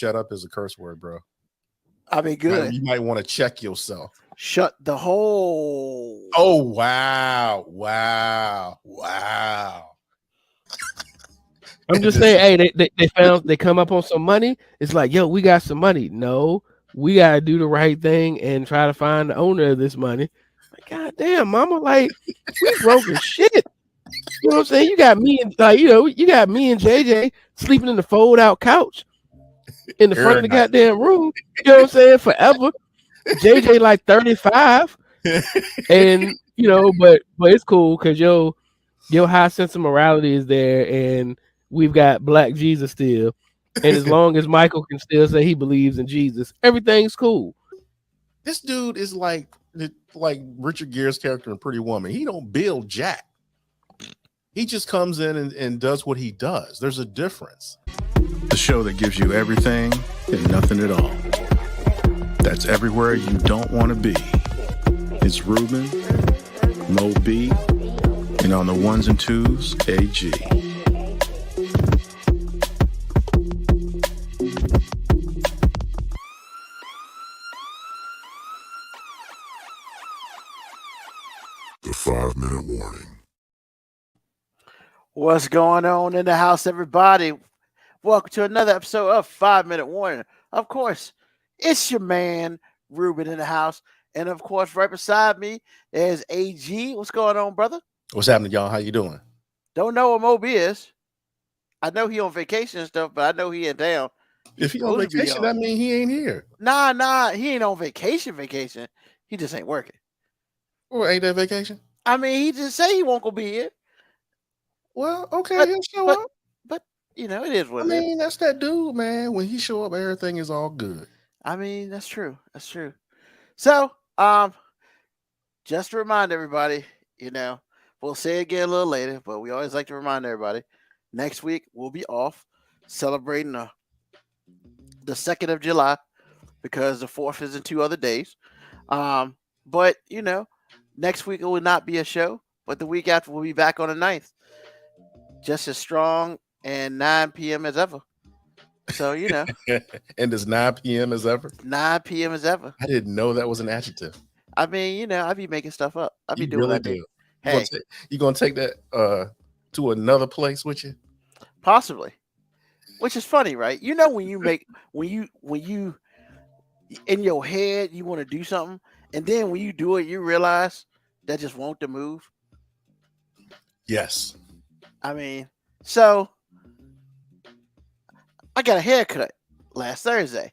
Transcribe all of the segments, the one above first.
shut up is a curse word, bro. I mean, good. You might want to check yourself. Shut the hole. Oh, wow. I'm just saying, hey, they come up on some money. It's like, yo, we got some money. No, we gotta do the right thing and try to find the owner of this money. Like, God damn, mama, like we broke as shit. You know what I'm saying? You got me and you got me and JJ sleeping in the fold out couch in the front of the goddamn room. You know what I'm saying? Forever. JJ like 35. And but it's cool because your high sense of morality is there, and we've got Black Jesus still. And as long as Michael can still say he believes in Jesus, everything's cool. This dude is like Richard Gere's character in Pretty Woman. He don't build jack. He just comes in and does what he does. There's a difference. The show that gives you everything and nothing at all. That's everywhere you don't want to be. It's Ruben, Mo B, and on the ones and twos, AG. The 5-minute warning. What's going on in the house, everybody? Welcome to another episode of 5-Minute Warning. Of course, it's your man, Ruben, in the house. And, of course, right beside me is AG. What's going on, brother? What's happening, y'all? How you doing? Don't know what Moby is. I know he on vacation and stuff, but I know he in town. If he on vacation, that means he ain't here. Nah, he ain't on vacation. He just ain't working. Well, ain't that vacation? I mean, he just say he won't go be here. Well, okay, he'll show up. But, it is what I mean, that's that dude, man. When he show up, everything is all good. I mean, that's true. That's true. So, just to remind everybody, we'll say it again a little later, but we always like to remind everybody, next week we'll be off celebrating the 2nd of July because the 4th is in 2 other days. But, next week it will not be a show, but the week after we'll be back on the 9th. Just as strong and 9 p.m. as ever. So, And as 9 p.m. as ever? 9 p.m. as ever. I didn't know that was an adjective. I mean, I be making stuff up. I be doing really what I do. Hey. You gonna take that to another place with you? Possibly. Which is funny, right? When you in your head you want to do something, and then when you do it, you realize that just won't the move. Yes. I mean, so I got a haircut last Thursday.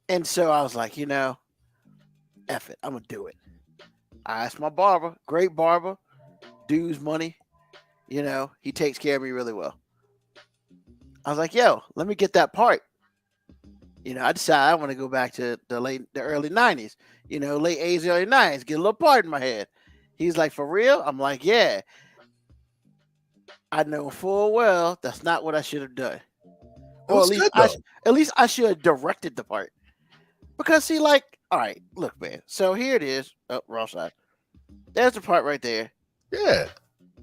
And so I was like, F it, I'm going to do it. I asked my barber, great barber, dude's money. He takes care of me really well. I was like, yo, let me get that part. I decided I want to go back to the early 90s, late 80s, early 90s, get a little part in my head. He's like, for real? I'm like, yeah. I know full well that's not what I should have done. Or at least I should have directed the part. Because see, all right, look, man. So here it is. Oh, wrong side. There's the part right there. Yeah.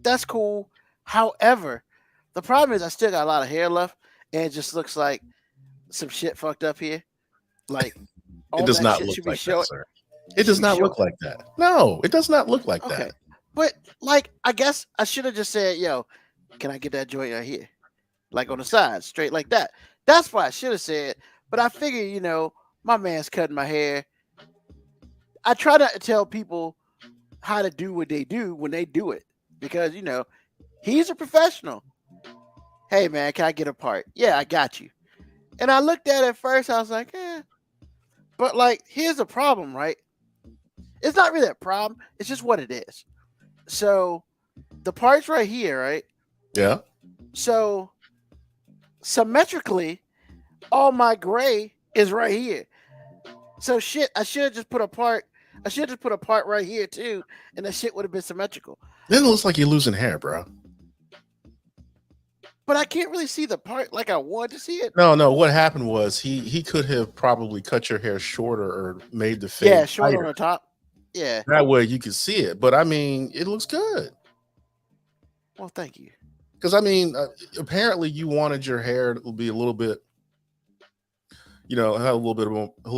That's cool. However, the problem is I still got a lot of hair left, and it just looks like some shit fucked up here. Like it does not look like that, sir. It does not look like that. No, it does not look like that. But I guess I should have just said, yo, can I get that joint right here? Like on the side, straight like that. That's what I should have said. But I figure, my man's cutting my hair. I try not to tell people how to do what they do when they do it. Because, he's a professional. Hey, man, can I get a part? Yeah, I got you. And I looked at it first. I was like, eh. But, here's the problem, right? It's not really a problem. It's just what it is. So, the part's right here, right? Yeah. So, symmetrically, all my gray is right here. So, shit, I should have just put a part. I should have just put a part right here, too. And that shit would have been symmetrical. Then it looks like you're losing hair, bro. But I can't really see the part like I wanted to see it. No. What happened was he could have probably cut your hair shorter or made the fade shorter tighter. on the top. Yeah. That way you can see it. But I mean, it looks good. Well, thank you. Because I mean, apparently you wanted your hair to be a little bit have a little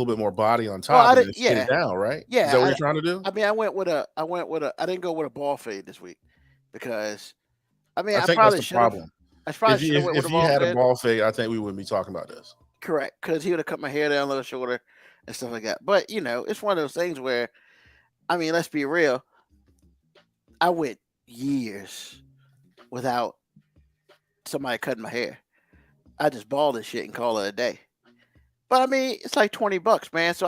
bit more body on Well, I top and then didn't. skin Yeah, it down, right? yeah. Is that what you're trying to do? I mean, I didn't go with a ball fade this week because I mean, I I think that's probably the should have. problem. I probably If should you have went with if a you ball had a fade. ball fade, I think we wouldn't be talking about this. Correct, because he would have cut my hair down a little shorter and stuff like that. But it's one of those things where, I mean, let's be real. I went years without somebody cutting my hair. I just ball this shit and call it a day. But I mean, it's like $20, man. So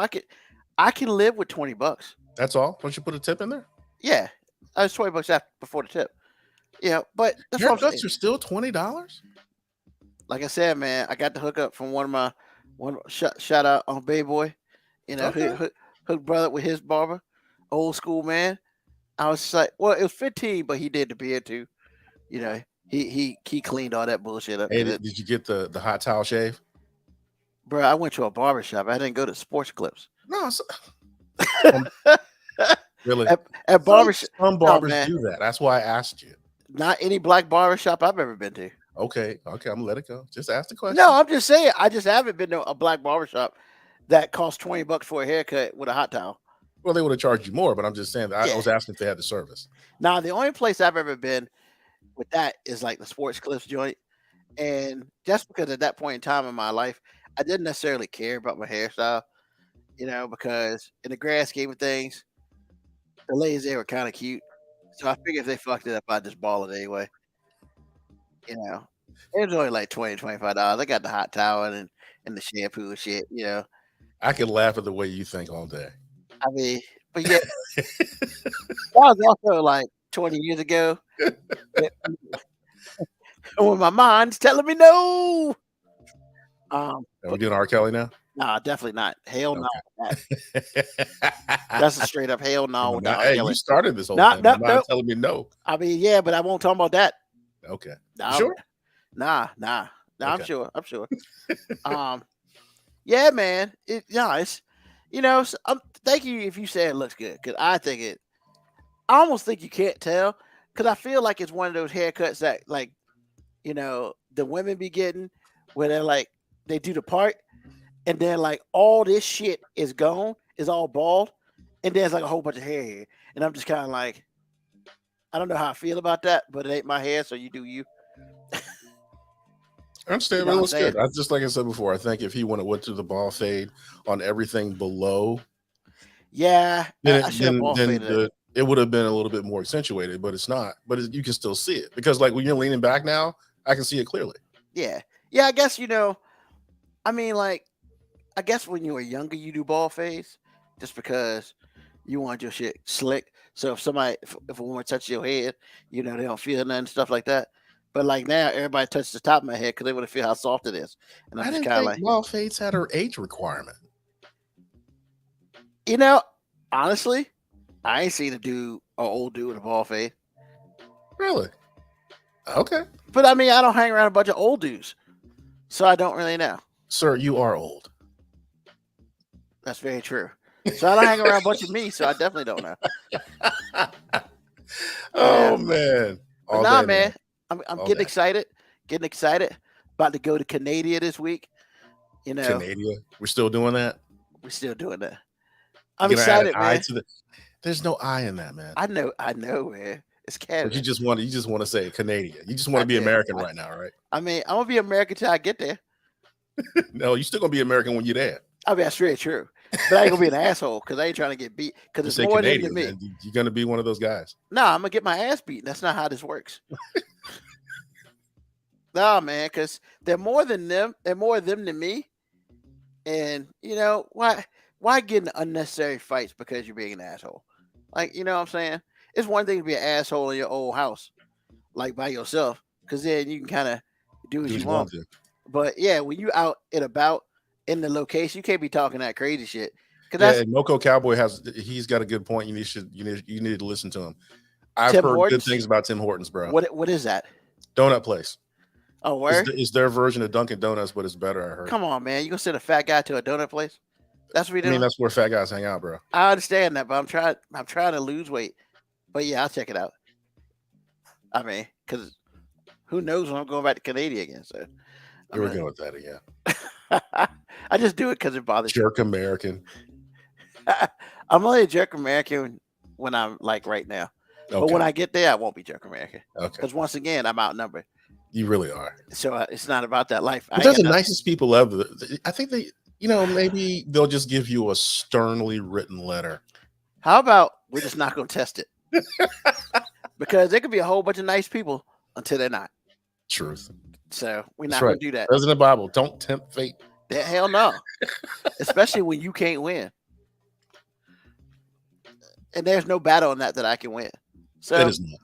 I can live with $20. That's all. Don't you put a tip in there? Yeah, I was $20 after before the tip. Yeah, but that's what I'm saying. Haircuts are still $20. Like I said, man, I got the hookup from shout out on Bay Boy. Okay. Hook brother with his barber, old school man. I was just like, well, it was 15, but he did the beard too. He cleaned all that bullshit up. Hey, did you get the hot towel shave? Bro, I went to a barber shop. I didn't go to Sports Clips. No, really. At barbershop, Some barbers man. do that. That's why I asked you. Not any black barber shop I've ever been to. Okay, I'm gonna let it go. Just ask the question. No, I'm just saying. I just haven't been to a black barber shop that costs $20 for a haircut with a hot towel. Well, they would have charged you more, but I'm just saying that Yeah. I was asking if they had the service. Now, the only place I've ever been with that is like the Sports Clips joint. And just because at that point in time in my life, I didn't necessarily care about my hairstyle, because in the grand scheme of things, the ladies there were kind of cute. So I figured if they fucked it up, I'd just ball it anyway. It was only like $20, $25. I got the hot towel and the shampoo and shit, I could laugh at the way you think all day. I mean, but yeah, that was also like 20 years ago. When my mind's telling me no. Are we doing R. Kelly now? Nah, definitely not. Hell no. Okay. That's a straight up hell no. Now, without hey, Kelly. you started this whole No, thing. no, Your mind no. telling me no. I mean, yeah, but I won't talk about that. Okay. Nah, Sure. Nah. I'm Okay. sure. Yeah, man. It's thank you if you say it looks good, because I almost think you can't tell, because I feel like it's one of those haircuts that, like, the women be getting where they're like, they do the part and then like all this shit is gone, is all bald, and there's like a whole bunch of hair here. And I'm just kind of like, I don't know how I feel about that, but it ain't my hair, so you do you. I understand. You know It what looks I'm good. saying? Just like I said before, I think if he went to the ball fade on everything below, Yeah, I then, should have then, ball then faded it. it would have been a little bit more accentuated, but it's not. But you can still see it because, like, when you're leaning back now, I can see it clearly. Yeah. I guess I mean, like, I guess when you were younger, you do ball fades just because you want your shit slick. So if a woman touches your head, they don't feel nothing, stuff like that. But like now, everybody touches the top of my head because they want to feel how soft it is. And I'm I just didn't kind of think like, ball fades had her age requirement. honestly, I ain't seen an old dude with a ball fade. Really? Okay. But I mean, I don't hang around a bunch of old dudes, so I don't really know. Sir, you are old. That's very true. So I don't hang around a bunch of me, so I definitely don't know. Oh, man. But All nah, day, man, I'm All getting day. excited. Getting excited. About to go to Canada this week. Canada. We're still doing that? We're still doing that. I'm You're gonna add an excited, I man. to the. There's no I in that, man. I know, man. It's But Canada. you just want to say Canadian. You just want I to be did. American right now, right? I mean, I'm gonna be American till I get there. No, you're still gonna be American when you're there. I mean, that's very true. But I ain't gonna be an asshole because I ain't trying to get beat. Because You it's say more Canadian, than me. man. You're gonna be one of those guys. No, I'm gonna get my ass beat. That's not how this works. No, man, because they're more than them. They're more of them than me. And why get in unnecessary fights because you're being an asshole? Like, you know what I'm saying? It's one thing to be an asshole in your old house, like by yourself, because then you can kind of do what you want. to. But yeah, when you out and about in the location, you can't be talking that crazy shit. Cause Yeah, that's and Moco Cowboy he's got a good point. You need to listen to him. I've Tim heard Hortons? good things about Tim Hortons, bro. what is that? Donut place. Oh, where? It's their version of Dunkin' Donuts, but it's better. I heard. Come on, man. You gonna send a fat guy to a donut place? That's what we I do. mean, that's where fat guys hang out, bro. I understand that, but I'm trying to lose weight. But yeah, I'll check it out. I mean, because who knows when I'm going back to Canada again? So You were good with that again. I just do it because it bothers Jerk American. me. I'm only a jerk American when I'm like right now. But Okay. when I get there, I won't be jerk American. Okay. Because once again, I'm outnumbered. You really are. So it's not about that life. But they're the nicest people ever. I think they, maybe they'll just give you a sternly written letter. How about we're just not going to test it? Because there could be a whole bunch of nice people until they're not. Truth. So we're That's not right. going to do that. That's in the Bible. Don't tempt fate. Hell no. Especially when you can't win. And there's no battle in that I can win. So It is not.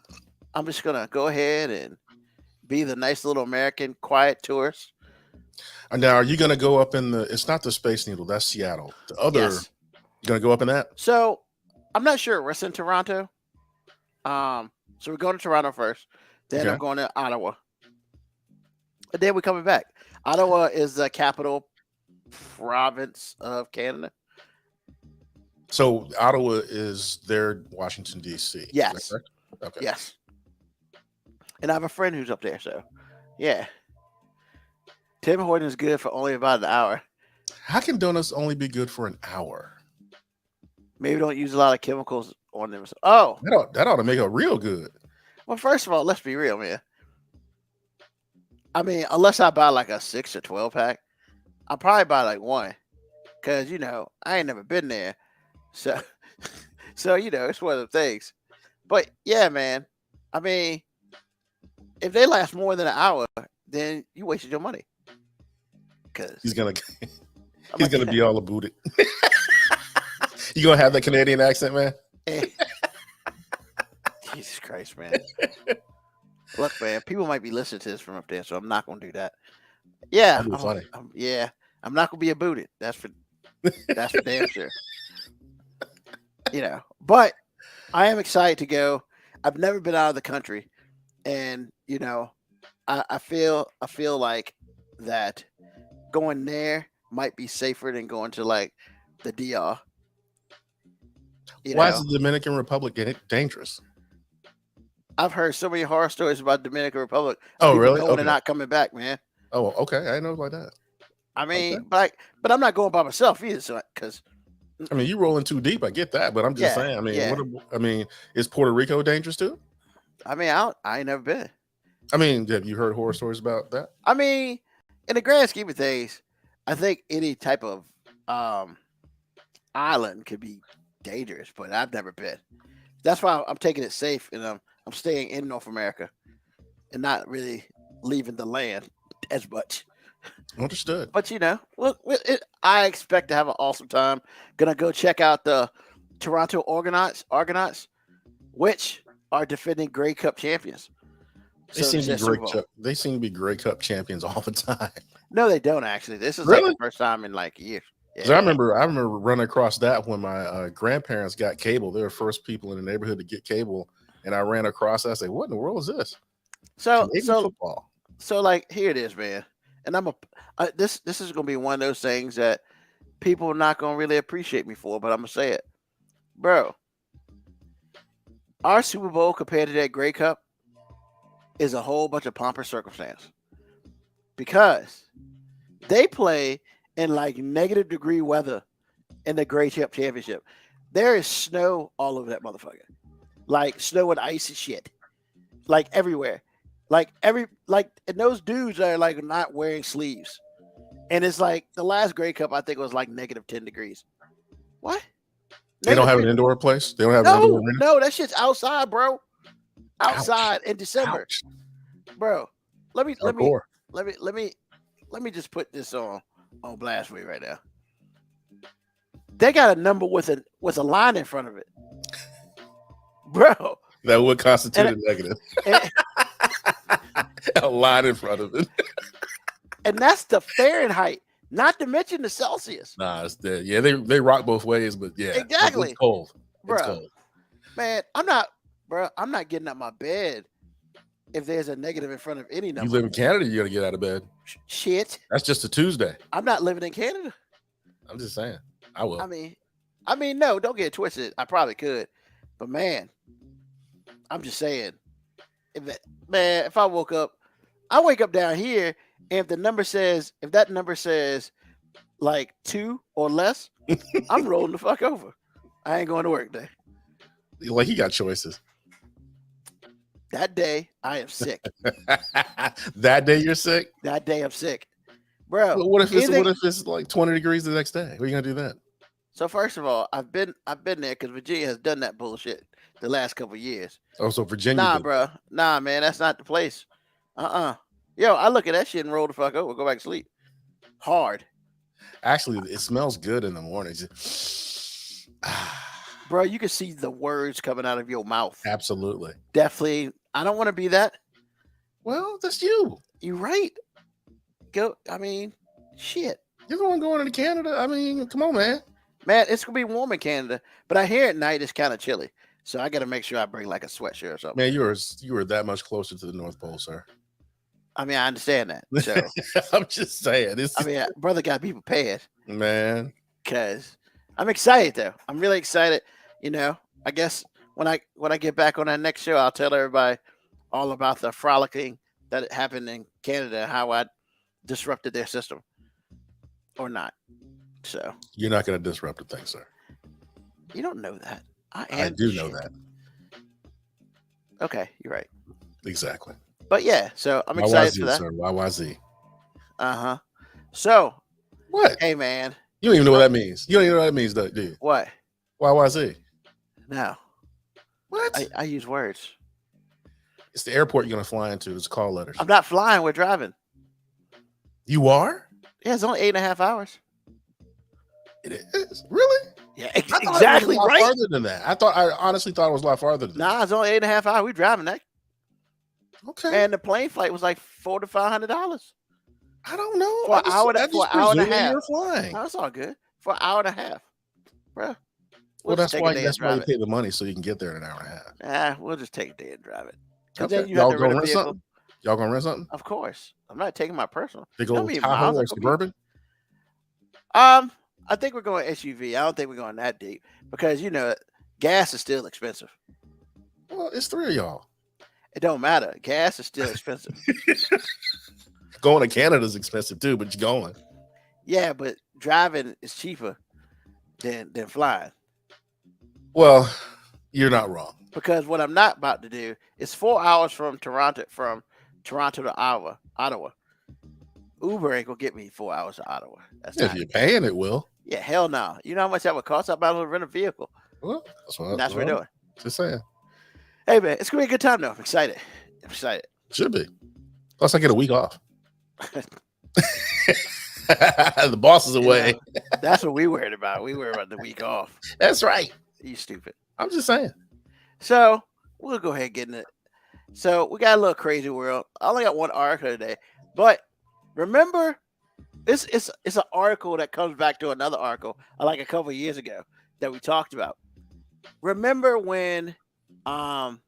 I'm just going to go ahead and be the nice little American quiet tourist. And now, are you going to go up in it's not the Space Needle, that's Seattle. The other, Yes. you're going to go up in that? So I'm not sure. We're in Toronto. So we're going to Toronto first. Then Okay. I'm going to Ottawa. And then we're coming back. Ottawa is the capital province of Canada. So Ottawa is their Washington, D.C. Is that Yes. correct? Okay. Yes. And I have a friend who's up there. So, yeah. Tim Hortons is good for only about an hour. How can donuts only be good for an hour? Maybe don't use a lot of chemicals on them. Oh, That ought to make it real good. well, first of all, let's be real, man. I mean, unless I buy like a 6 or 12 pack, I'll probably buy like one. Because, I ain't never been there. So, it's one of the things. But yeah, man. I mean, if they last more than an hour, then you wasted your money. Because He's gonna be all about it. You gonna have that Canadian accent, man? Jesus Christ, man. Look, man, people might be listening to this from up there, so I'm not gonna do that. Yeah, That'd be funny. I'm not gonna be a booted. That's for damn sure. But I am excited to go. I've never been out of the country, and I feel like that going there might be safer than going to like the DR. Why is the Dominican Republic dangerous? I've heard so many horror stories about Dominican Republic. Oh, People really? going Okay. and not coming back, man. Oh, okay. I didn't know like that. I mean, Okay. but I'm not going by myself either, so because I mean, you rolling too deep. I get that, but I'm just Yeah, saying. I mean, yeah. Is Puerto Rico dangerous too? I ain't never been. I mean, have you heard horror stories about that? I mean, in the grand scheme of things, I think any type of island could be dangerous, but I've never been. That's why I'm taking it safe, and I'm staying in North America and not really leaving the land as much. Understood. But I expect to have an awesome time. Gonna go check out the Toronto Argonauts, which are defending Grey Cup champions. They So seem it's to their be Super Bowl. They seem to be Grey Cup champions all the time. No, they don't actually. This is like Really? the first time in like years. 'Cause I remember running across that when my grandparents got cable. They were the first people in the neighborhood to get cable, and I ran across that. I said, "What in the world is this?" So Canadian football. So like here it is, man. And this is gonna be one of those things that people are not gonna really appreciate me for, but I'm gonna say it, bro. Our Super Bowl compared to that Grey Cup is a whole bunch of pomp and circumstance because they play in like negative degree weather in the Grey Cup championship. There is snow all over that motherfucker, like snow and ice and shit, like everywhere. And those dudes are like not wearing sleeves. And it's like the last Grey Cup, I think it was like negative 10 degrees. What? They don't have an indoor place. They don't have an indoor arena. No, that shit's outside, bro. Outside in December. Ouch. Bro. Let me just put this on blast for you right now. They got a number with a line in front of it. Bro. That would constitute a negative. A line in front of it. And that's the Fahrenheit, not to mention the Celsius. Nah, it's dead. Yeah, they rock both ways, but yeah, Exactly. It's cold. Bro. It's cold. Man, I'm not getting out my bed if there's a negative in front of any You number. live in Canada, you got to get out of bed. Shit. That's just a Tuesday. I'm not living in Canada. I'm just saying. I will. I mean, no, don't get it twisted. I probably could. But man, I'm just saying. If I wake up down here, and if that number says like 2 or less, I'm rolling the fuck over. I ain't going to work day. Like he got choices. That day, I am sick. That day you're sick. That day, I'm sick, bro. But what if it's anything- what if it's like 20 degrees the next day? What are you gonna do then? So first of all, I've been there because Virginia has done that bullshit the last couple of years. Oh, so Virginia. Nah, did it. bro. Nah, man, that's not the place. Yo, I look at that shit and roll the fuck over, go back to sleep. Hard. Actually, it smells good in the morning. Bro, you can see the words coming out of your mouth. Absolutely. Definitely. I don't want to be that. Well, that's you. You're right. Shit. You're the one going to Canada. I mean, come on, man. Man, it's gonna be warm in Canada, but I hear at night it's kind of chilly. So I gotta make sure I bring like a sweatshirt or something. Man, you were that much closer to the North Pole, sir. I mean, I understand that. So I'm just saying. brother gotta be prepared. Man. Because I'm excited though. I'm really excited. You know, I guess when I get back on that next show, I'll tell everybody all about the frolicking that happened in Canada, how I disrupted their system or not. So You're not going to disrupt a thing, sir. you don't know that. I do know that. Okay, you're right. Exactly. But yeah, so I'm excited for YYZ, that. sir. YYZ. Uh-huh. So, What? hey man, You don't even know what that means. You don't even know what that means, do you? what? YYZ. No. What? I use words. It's the airport you're going to fly into. It's call letters. I'm not flying, we're driving. You are? Yeah, it's only 8.5 hours. It is? Really? Yeah, I thought exactly it was a lot right. farther than that. I honestly thought it was a lot farther than that. Nah, it's only 8.5 hours. We driving that. Okay. And the plane flight was like $400 to $500. I don't know. For an hour and a- I just for an hour and a presumed half. You're flying. No, it's all good. For an hour and a half. Bro. Well, just that's take a why day and you drive pay the money so you can get there in an hour and a half. We'll just take a day and drive it. 'Cause Okay. then you have Y'all to gonna rent a rent vehicle. something? Y'all gonna rent something? Of course. I'm not taking my personal. Big You know old how many Tahoe miles I or could be- Suburban? I think we're going SUV. I don't think we're going that deep because gas is still expensive. Well, it's three of y'all. It don't matter. Gas is still expensive. Going to Canada is expensive too, but you're going. Yeah, but driving is cheaper than flying. Well, you're not wrong. Because what I'm not about to do is 4 hours from Toronto to Ottawa. Uber ain't gonna get me 4 hours to Ottawa. That's If not. you're paying, it will. Yeah, hell no. You know how much that would cost? I'm about to rent a vehicle. Well, That's what we're doing. Just saying. Hey man, it's gonna be a good time though. I'm excited. Should be. Plus, I get a week off. The boss is away. That's what we worried about. We worried about the week off. That's right. You stupid. I'm just saying. So we'll go ahead and get in it. So we got a little crazy world. I only got one article today, but remember, it's an article that comes back to another article like a couple of years ago that we talked about. Remember when that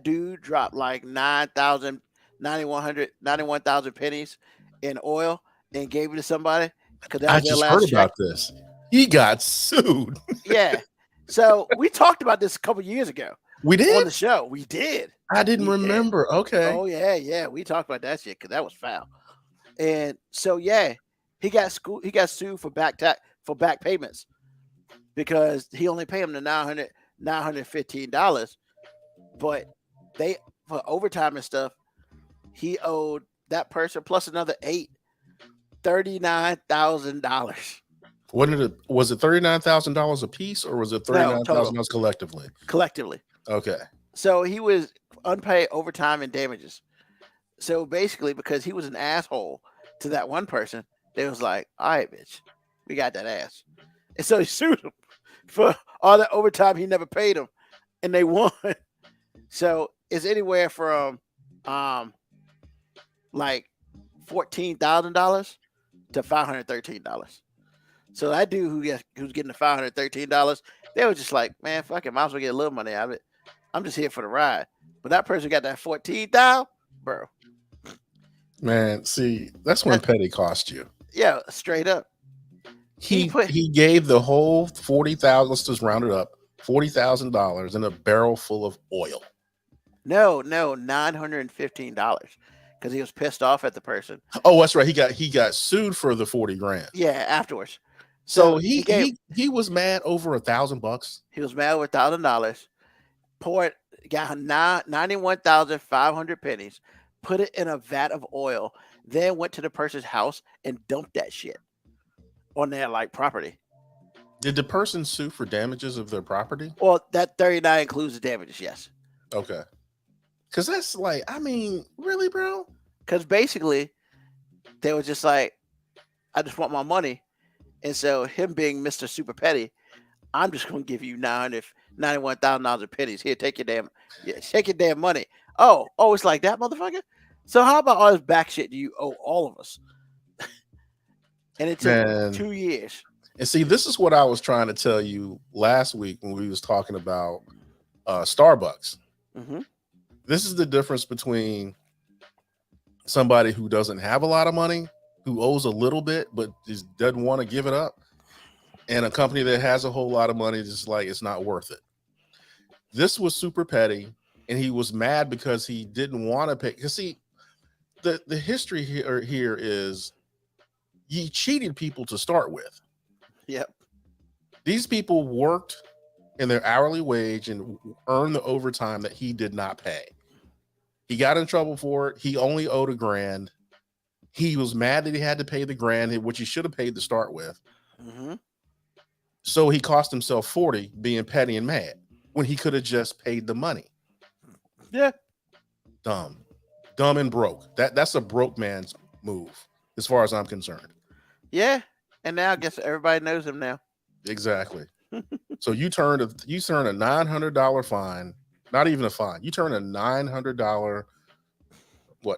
dude dropped like 91,000 pennies in oil and gave it to somebody? Because that I was their just last heard check. about this. He got sued. Yeah. So we talked about this a couple years ago We on did? the show. We did. I didn't we did. remember. Okay. Oh yeah. We talked about that shit because that was foul. And so yeah, he got sued for back payments because he only paid him the $915, but for overtime and stuff, he owed that person plus another $39,000 Was it $39,000 a piece or was it $39,000 collectively? collectively. Okay. So he was unpaid overtime and damages. So basically, because he was an asshole to that one person, they was like, all right, bitch, we got that ass. And so he sued him for all that overtime he never paid him. And they won. So it's anywhere from like $14,000 to $513. So that dude who's getting the $513, they were just like, man, fuck it, might as well get a little money out of it. I'm just here for the ride. But that person got that $14,000, bro. Man, see, that's when petty cost you. Yeah, straight up. He gave the whole 40,000, let's just round it up, $40,000 in a barrel full of oil. No, $915. because he was pissed off at the person. Oh, that's right. He got sued for the 40 grand. Yeah, afterwards. So he he was mad over $1,000. He was mad with $1,000. Got 91,500 pennies, put it in a vat of oil, then went to the person's house and dumped that shit on their like property. Did the person sue for damages of their property? Well, that 39 includes the damages, yes. Okay. Because that's like, I mean, really, bro? Because basically, they were just like, I just want my money. And so, him being Mr. Super Petty, I'm just going to give you $91,000 of pennies. Here, take your damn money. Oh, it's like that, motherfucker? So, how about all this back shit do you owe all of us? And it took 2 years. And see, this is what I was trying to tell you last week when we was talking about Starbucks. Mm-hmm. This is the difference between somebody who doesn't have a lot of money, who owes a little bit, but just doesn't want to give it up, and a company that has a whole lot of money, just like it's not worth it. This was Super Petty, and he was mad because he didn't want to pay. Because see, the history here is he cheated people to start with. Yep. These people worked in their hourly wage and earned the overtime that he did not pay. He got in trouble for it. He only owed $1,000. He was mad that he had to pay the $1,000, which he should have paid to start with. Mm-hmm. So he cost himself 40 being petty and mad when he could have just paid the money. Yeah. Dumb and broke. That's a broke man's move as far as I'm concerned. Yeah. And now I guess everybody knows him now. Exactly. So you turn a $900 fine, not even a fine. You turn a $900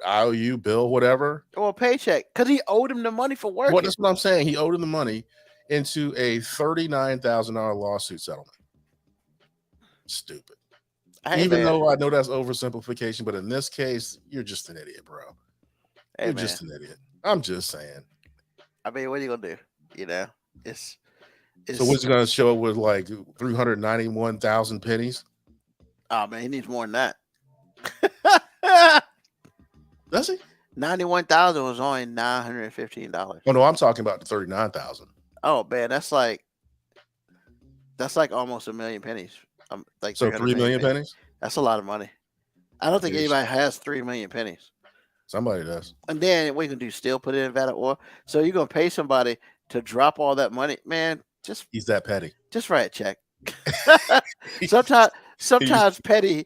IOU bill, whatever. Or a paycheck, because he owed him the money for working. Well, that's what I'm saying. He owed him the money into a $39,000 lawsuit settlement. Stupid. Even though I know that's oversimplification, but in this case, you're just an idiot, bro. You're just an idiot. I'm just saying. I mean, what are you gonna do? You know, it's so what's he gonna show up with like 391,000 pennies? Oh man, he needs more than that. Does he? 91,000 was only $915. Oh no, I'm talking about the 39,000. Oh man, that's like almost 1 million pennies. Like so 3 million pennies. That's a lot of money. I don't think anybody has 3 million pennies. Somebody does. And then what you gonna do? Still put it in vat of oil? So you're gonna pay somebody to drop all that money, man? He's that petty. Just write a check. sometimes petty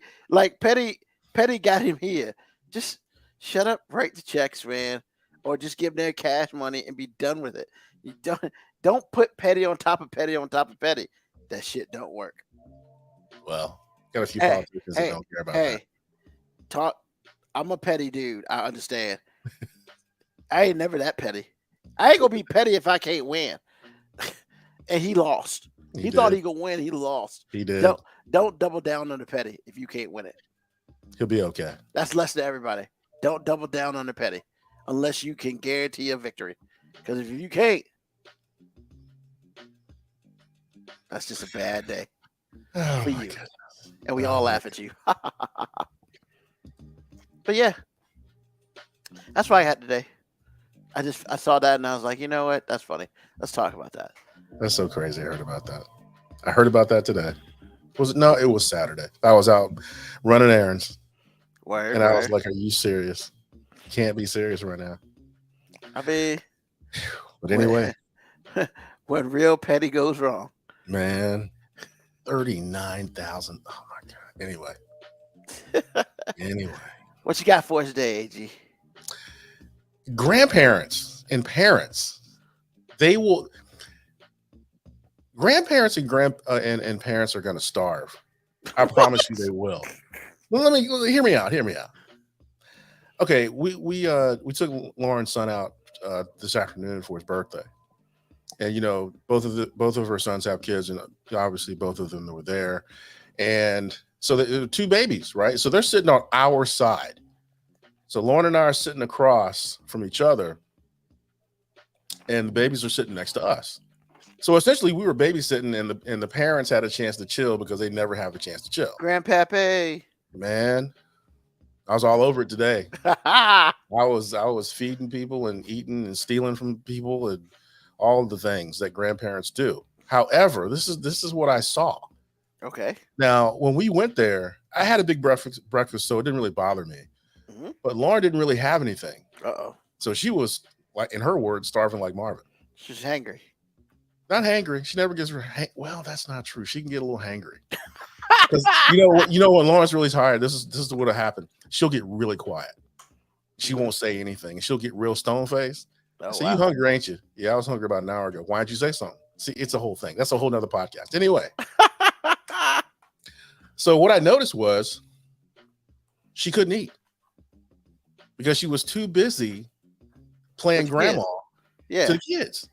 got him here. Just shut up, write the checks, man, or just give them cash money and be done with it. You don't put petty on top of petty on top of petty. That shit don't work. Well, got a few politicians that don't care about that. I'm a petty dude. I understand. I ain't never that petty. I ain't gonna be petty if I can't win. And he lost. He thought he could win. He lost. He did. Don't double down on the petty if you can't win it. He'll be okay. That's lesson to everybody. Don't double down on the petty unless you can guarantee a victory. Because if you can't, that's just a bad day for you. Goodness. And we all laugh at you. But yeah, that's what I had today. I saw that and I was like, you know what? That's funny. Let's talk about that. That's so crazy. I heard about that. I heard about that today. It was Saturday. I was out running errands. Word, I was like, are you serious? You can't be serious right now. I mean, but anyway, when real petty goes wrong, man, 39,000. Oh my God. Anyway. What you got for us today, AG? Grandparents and parents, grandparents and parents are going to starve. I promise you they will. Well, hear me out. Okay, we took Lauren's son out this afternoon for his birthday, and both of her sons have kids, and obviously both of them were there, and so there were two babies, right? So they're sitting on our side. So Lauren and I are sitting across from each other, and the babies are sitting next to us. So essentially, we were babysitting, and the parents had a chance to chill because they never have a chance to chill. Grandpappy, man. I was all over it today. Okay. I was feeding people and eating and stealing from people and all the things that grandparents do. However, this is what I saw. Now, when we went there, I had a big breakfast, so it didn't really bother me. Mhm. But Lauren didn't really have anything, Uh-oh. so she was, like, in her words, starving like Marvin. She's hangry. Not hangry. She never gets well. That's not true. She can get a little hangry. Because you know when Lauren's really tired, this is what will happen. She'll get really quiet. She won't say anything, and she'll get real stone faced. Oh, So wow. you hungry, ain't you? Yeah, I was hungry about an hour ago. Why didn't you say something? See, it's a whole thing. That's a whole nother podcast. Anyway, so what I noticed was she couldn't eat because she was too busy playing With the grandma Yeah. to the kids.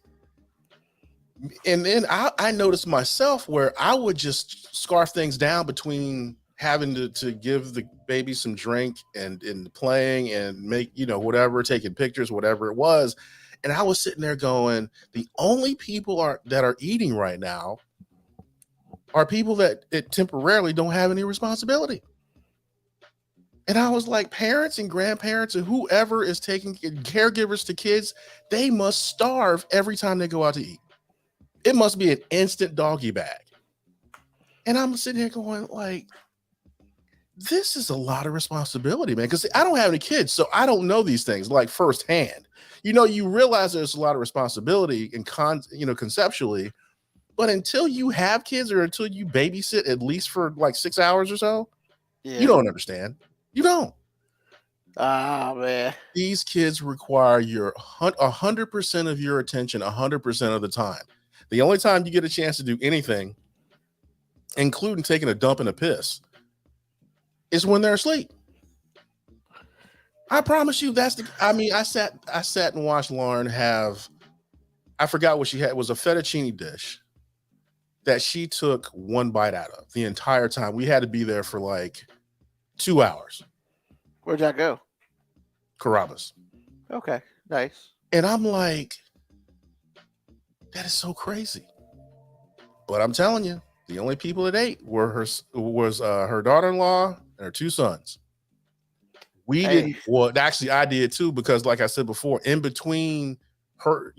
And then I noticed myself where I would just scarf things down between having to give the baby some drink and playing and make, whatever, taking pictures, whatever it was. And I was sitting there going, the only people that are eating right now are people that temporarily don't have any responsibility. And I was like, parents and grandparents and whoever is taking caregivers to kids, they must starve every time they go out to eat. It must be an instant doggy bag. And I'm sitting here going, like, this is a lot of responsibility, man. Because I don't have any kids, so I don't know these things like firsthand. You realize there's a lot of responsibility and conceptually, but until you have kids or until you babysit at least for like 6 hours or so, you don't understand. You don't. Ah, man. These kids require your 100% of your attention 100% of the time. The only time you get a chance to do anything, including taking a dump and a piss, is when they're asleep. I promise you I sat and watched Lauren have, I forgot what she had. It was a fettuccine dish that she took one bite out of the entire time. We had to be there for like 2 hours. Where'd y'all go? Carrabba's. Okay, nice. And I'm like, that is so crazy. But I'm telling you, the only people that ate were her daughter-in-law and her two sons. We didn't. Well, actually, I did too, because like I said before, in between her,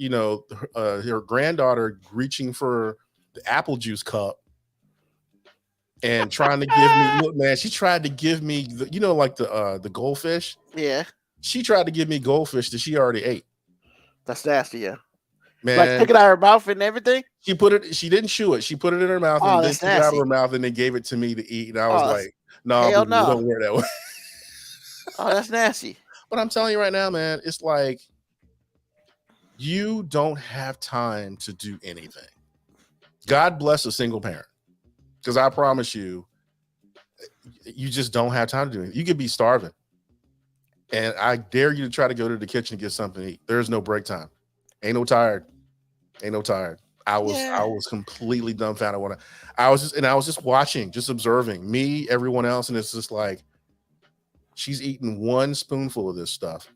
her granddaughter reaching for the apple juice cup and trying to give me, look, man, she tried to give me, like the goldfish. Yeah. She tried to give me goldfish that she already ate. That's nasty, yeah. Man, like took it out of her mouth and everything. She didn't chew it. She put it in her mouth and then took it out of her mouth and then gave it to me to eat. And I was like, no, don't wear that way. Oh, that's nasty. But I'm telling you right now, man, it's like you don't have time to do anything. God bless a single parent, because I promise you, you just don't have time to do anything. You could be starving, and I dare you to try to go to the kitchen and get something to eat. There's no break time. Ain't no tired. I was completely dumbfounded when I was just watching, just observing me, everyone else, and it's just like, she's eating one spoonful of this stuff,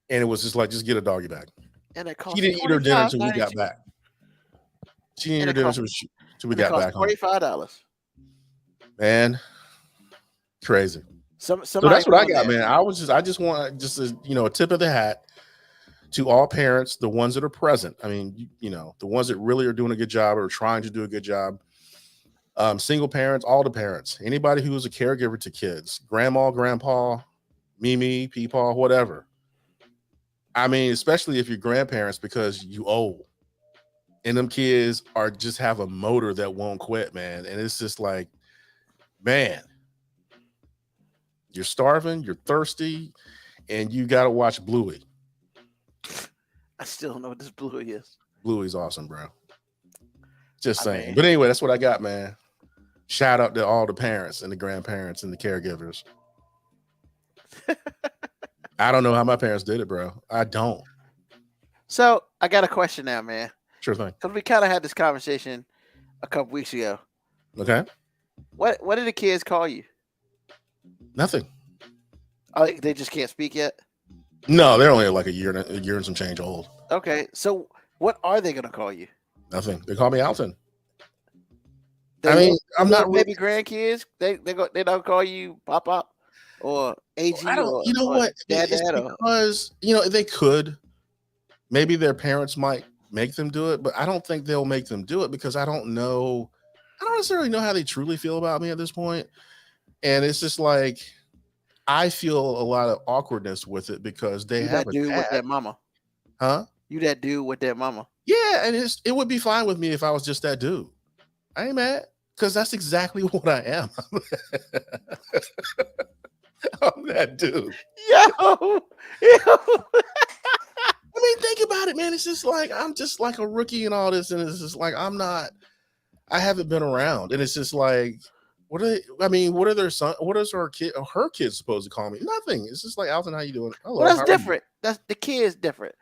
and it was just like, just get a doggy bag. And it cost. She didn't eat her dinner until we got back. She didn't eat her dinner until we got back home. $45. Man, crazy. So that's what I got, man. I just want a tip of the hat to all parents, the ones that are present. I mean, the ones that really are doing a good job or trying to do a good job. Single parents, all the parents, anybody who is a caregiver to kids, grandma, grandpa, Mimi, Peepaw, whatever. I mean, especially if you're grandparents, because you old and them kids just have a motor that won't quit, man. And it's just like, man, you're starving, you're thirsty, and you got to watch Bluey. I still don't know what this Bluey is. Bluey's awesome, bro. Just saying. But anyway, that's what I got, man. Shout out to all the parents and the grandparents and the caregivers. I don't know how my parents did it, bro. I don't. So I got a question now, man. Sure thing. Because we kind of had this conversation a couple weeks ago. Okay. What did the kids call you? Nothing. Oh, they just can't speak yet? No, they're only like a year and some change old. Okay. So what are they gonna call you? Nothing. They call me Alton. I'm not maybe grandkids. They don't call you Pop. or AG I don't. or, You know or what? dad It's or because they could. Maybe their parents might make them do it, but I don't think they'll make them do it because I don't know. I don't necessarily know how they truly feel about me at this point, and it's just like I feel a lot of awkwardness with it because they you have that a dude with dad, that mama. huh? You that dude with that mama. Yeah, and it would be fine with me if I was just that dude. I ain't mad because that's exactly what I am. I'm that dude. Yo. I mean, think about it, man. It's just like I'm just like a rookie in all this, and it's just like I'm not. I haven't been around, and it's just like, what are they? I mean, what are their son? What is her kids supposed to call me? Nothing. It's just like, Alton, how you doing? Hello, Well, that's how are you? different. That's the kid's different.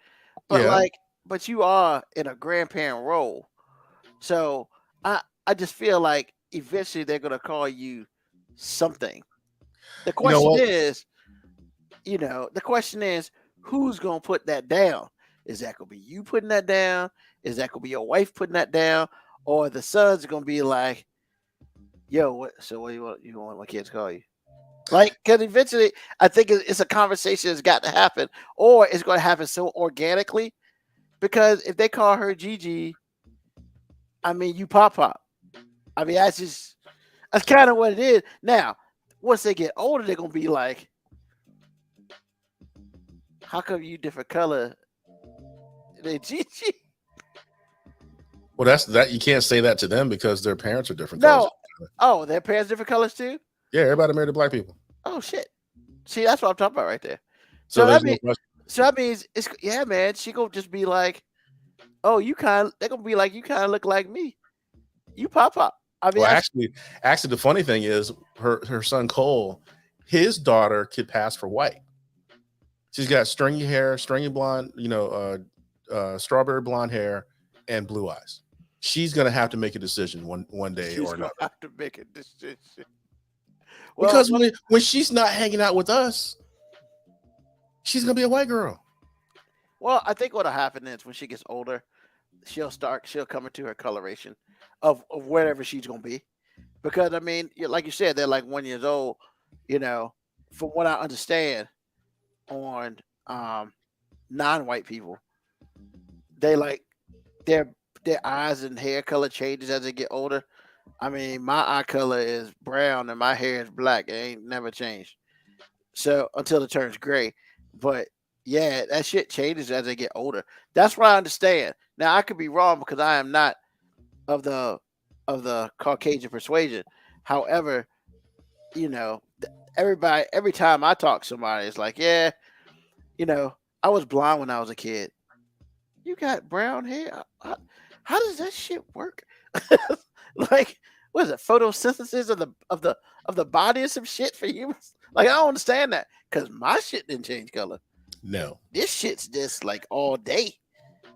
But Yeah. but you are in a grandparent role. So I just feel like eventually they're gonna call you something. The You know question what? is, the question is who's gonna put that down? Is that gonna be you putting that down? Is that gonna be your wife putting that down? Or the sons are gonna be like, yo, what you want my kids to call you? Like, because eventually I think it's a conversation that's got to happen, or it's going to happen so organically. Because if they call her Gigi, I mean, you pop. I mean, that's kind of what it is. Now, once they get older, they're gonna be like, how come you different color than Gigi? Well, that's that. You can't say that to them because their parents are different colors. No. Oh, their parents different colors too? Yeah, everybody married to black people. Oh shit. See, that's what I'm talking about right there. So that there's no question. So that means man, she gonna just be like, oh, they're gonna be like, you kind of look like me. You pop. I mean, Well, actually, the funny thing is her son Cole, his daughter could pass for white. She's got stringy hair, stringy blonde, strawberry blonde hair, and blue eyes. She's gonna have to make a decision one day or another. Have to make a decision. Because when she's not hanging out with us, she's gonna be a white girl. Well, I think what'll happen is when she gets older, she'll come into her coloration of whatever she's gonna be. Because I mean, like you said, they're like 1 year old. From what I understand, on non-white people, they like their eyes and hair color changes as they get older. I mean, my eye color is brown and my hair is black. It ain't never changed. So until it turns gray. But yeah, that shit changes as they get older. That's what I understand. Now I could be wrong because I am not of the Caucasian persuasion. However, every time I talk to somebody, it's like, yeah, I was blind when I was a kid. You got brown hair. How does that shit work? Like, what is it? Photosynthesis of the body or some shit for humans? Like, I don't understand that because my shit didn't change color. No, this shit's just like all day.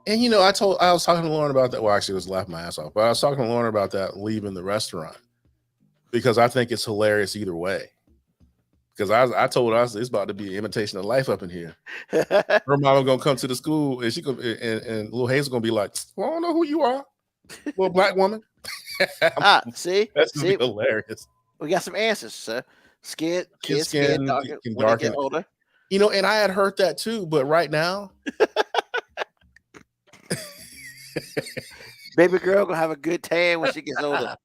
And I was talking to Lauren about that. Well, actually, it was laughing my ass off. But I was talking to Lauren about that leaving the restaurant because I think it's hilarious either way. Because I told her it's about to be an imitation of life up in here. Her mama gonna come to the school and and little Hazel gonna be like, well, I don't know who you are, little black woman. See, that's gonna be hilarious. We got some answers, sir. Skin darken can when they get older. And I had heard that too, but right now, baby girl gonna have a good tan when she gets older.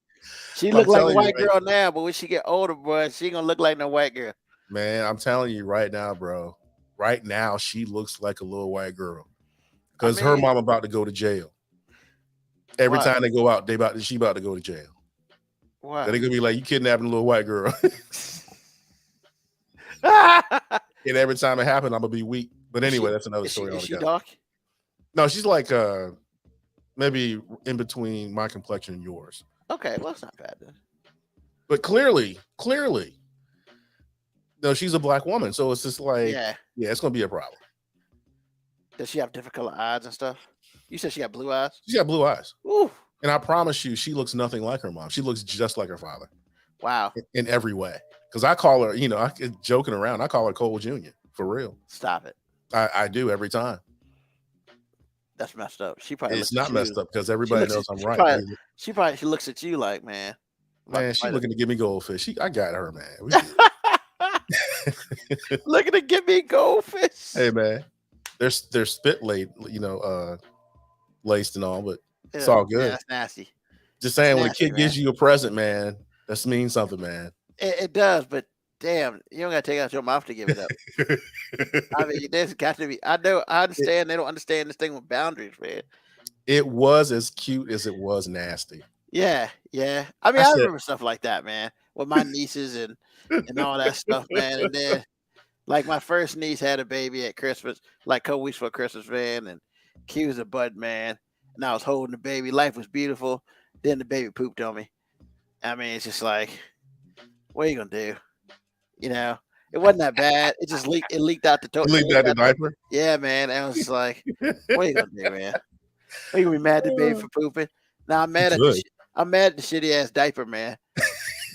She look like a white girl now, but when she get older, bro, she gonna look like no white girl. Man, I'm telling you right now, bro. Right now, she looks like a little white girl because her mom about to go to jail. Every time they go out, she about to go to jail. Wow. They're gonna be like, you kidnapping a little white girl. And every time it happens, I'm gonna be weak. But anyway, that's another story. Is she dark? No, she's like maybe in between my complexion and yours. Okay, well, it's not bad then. But clearly, no, she's a black woman, so it's just like, yeah, it's gonna be a problem. Does she have different color eyes and stuff? You said she got blue eyes? She's got blue eyes. Ooh. And I promise you, she looks nothing like her mom. She looks just like her father. Wow. In every way. Because I call her, I joking around, I call her Cole Jr. for real. Stop it. I do every time. That's messed up. She probably it's not messed up because everybody knows I'm right. She looks at you like, man. Man, she's looking to give me goldfish. I got her, man. Look at it, give me goldfish. Hey man, they're spit laid, laced and all, but it's Ew, all yeah, good. that's nasty. Just saying, when a nasty, kid gives you a present, man, that means something, man. It does, but damn, you don't gotta take it out your mouth to give it up. I mean, there's got to be. I understand they don't understand this thing with boundaries, man. It was as cute as it was nasty. Yeah. I mean, I I said- remember stuff like that, man, with my nieces and all that stuff, man. And then, like, my first niece had a baby at Christmas, like a couple weeks before Christmas, man, and he was a bud, man. And I was holding the baby. Life was beautiful. Then the baby pooped on me. I mean, it's just like, what are you gonna do? You know, it wasn't that bad. It just leaked. It leaked out the You leave that in diaper. Yeah, man. I was just like, what are you gonna do, man? Are you gonna be mad at the baby for pooping? Now I'm mad at Good. I'm mad at the shitty ass diaper, man,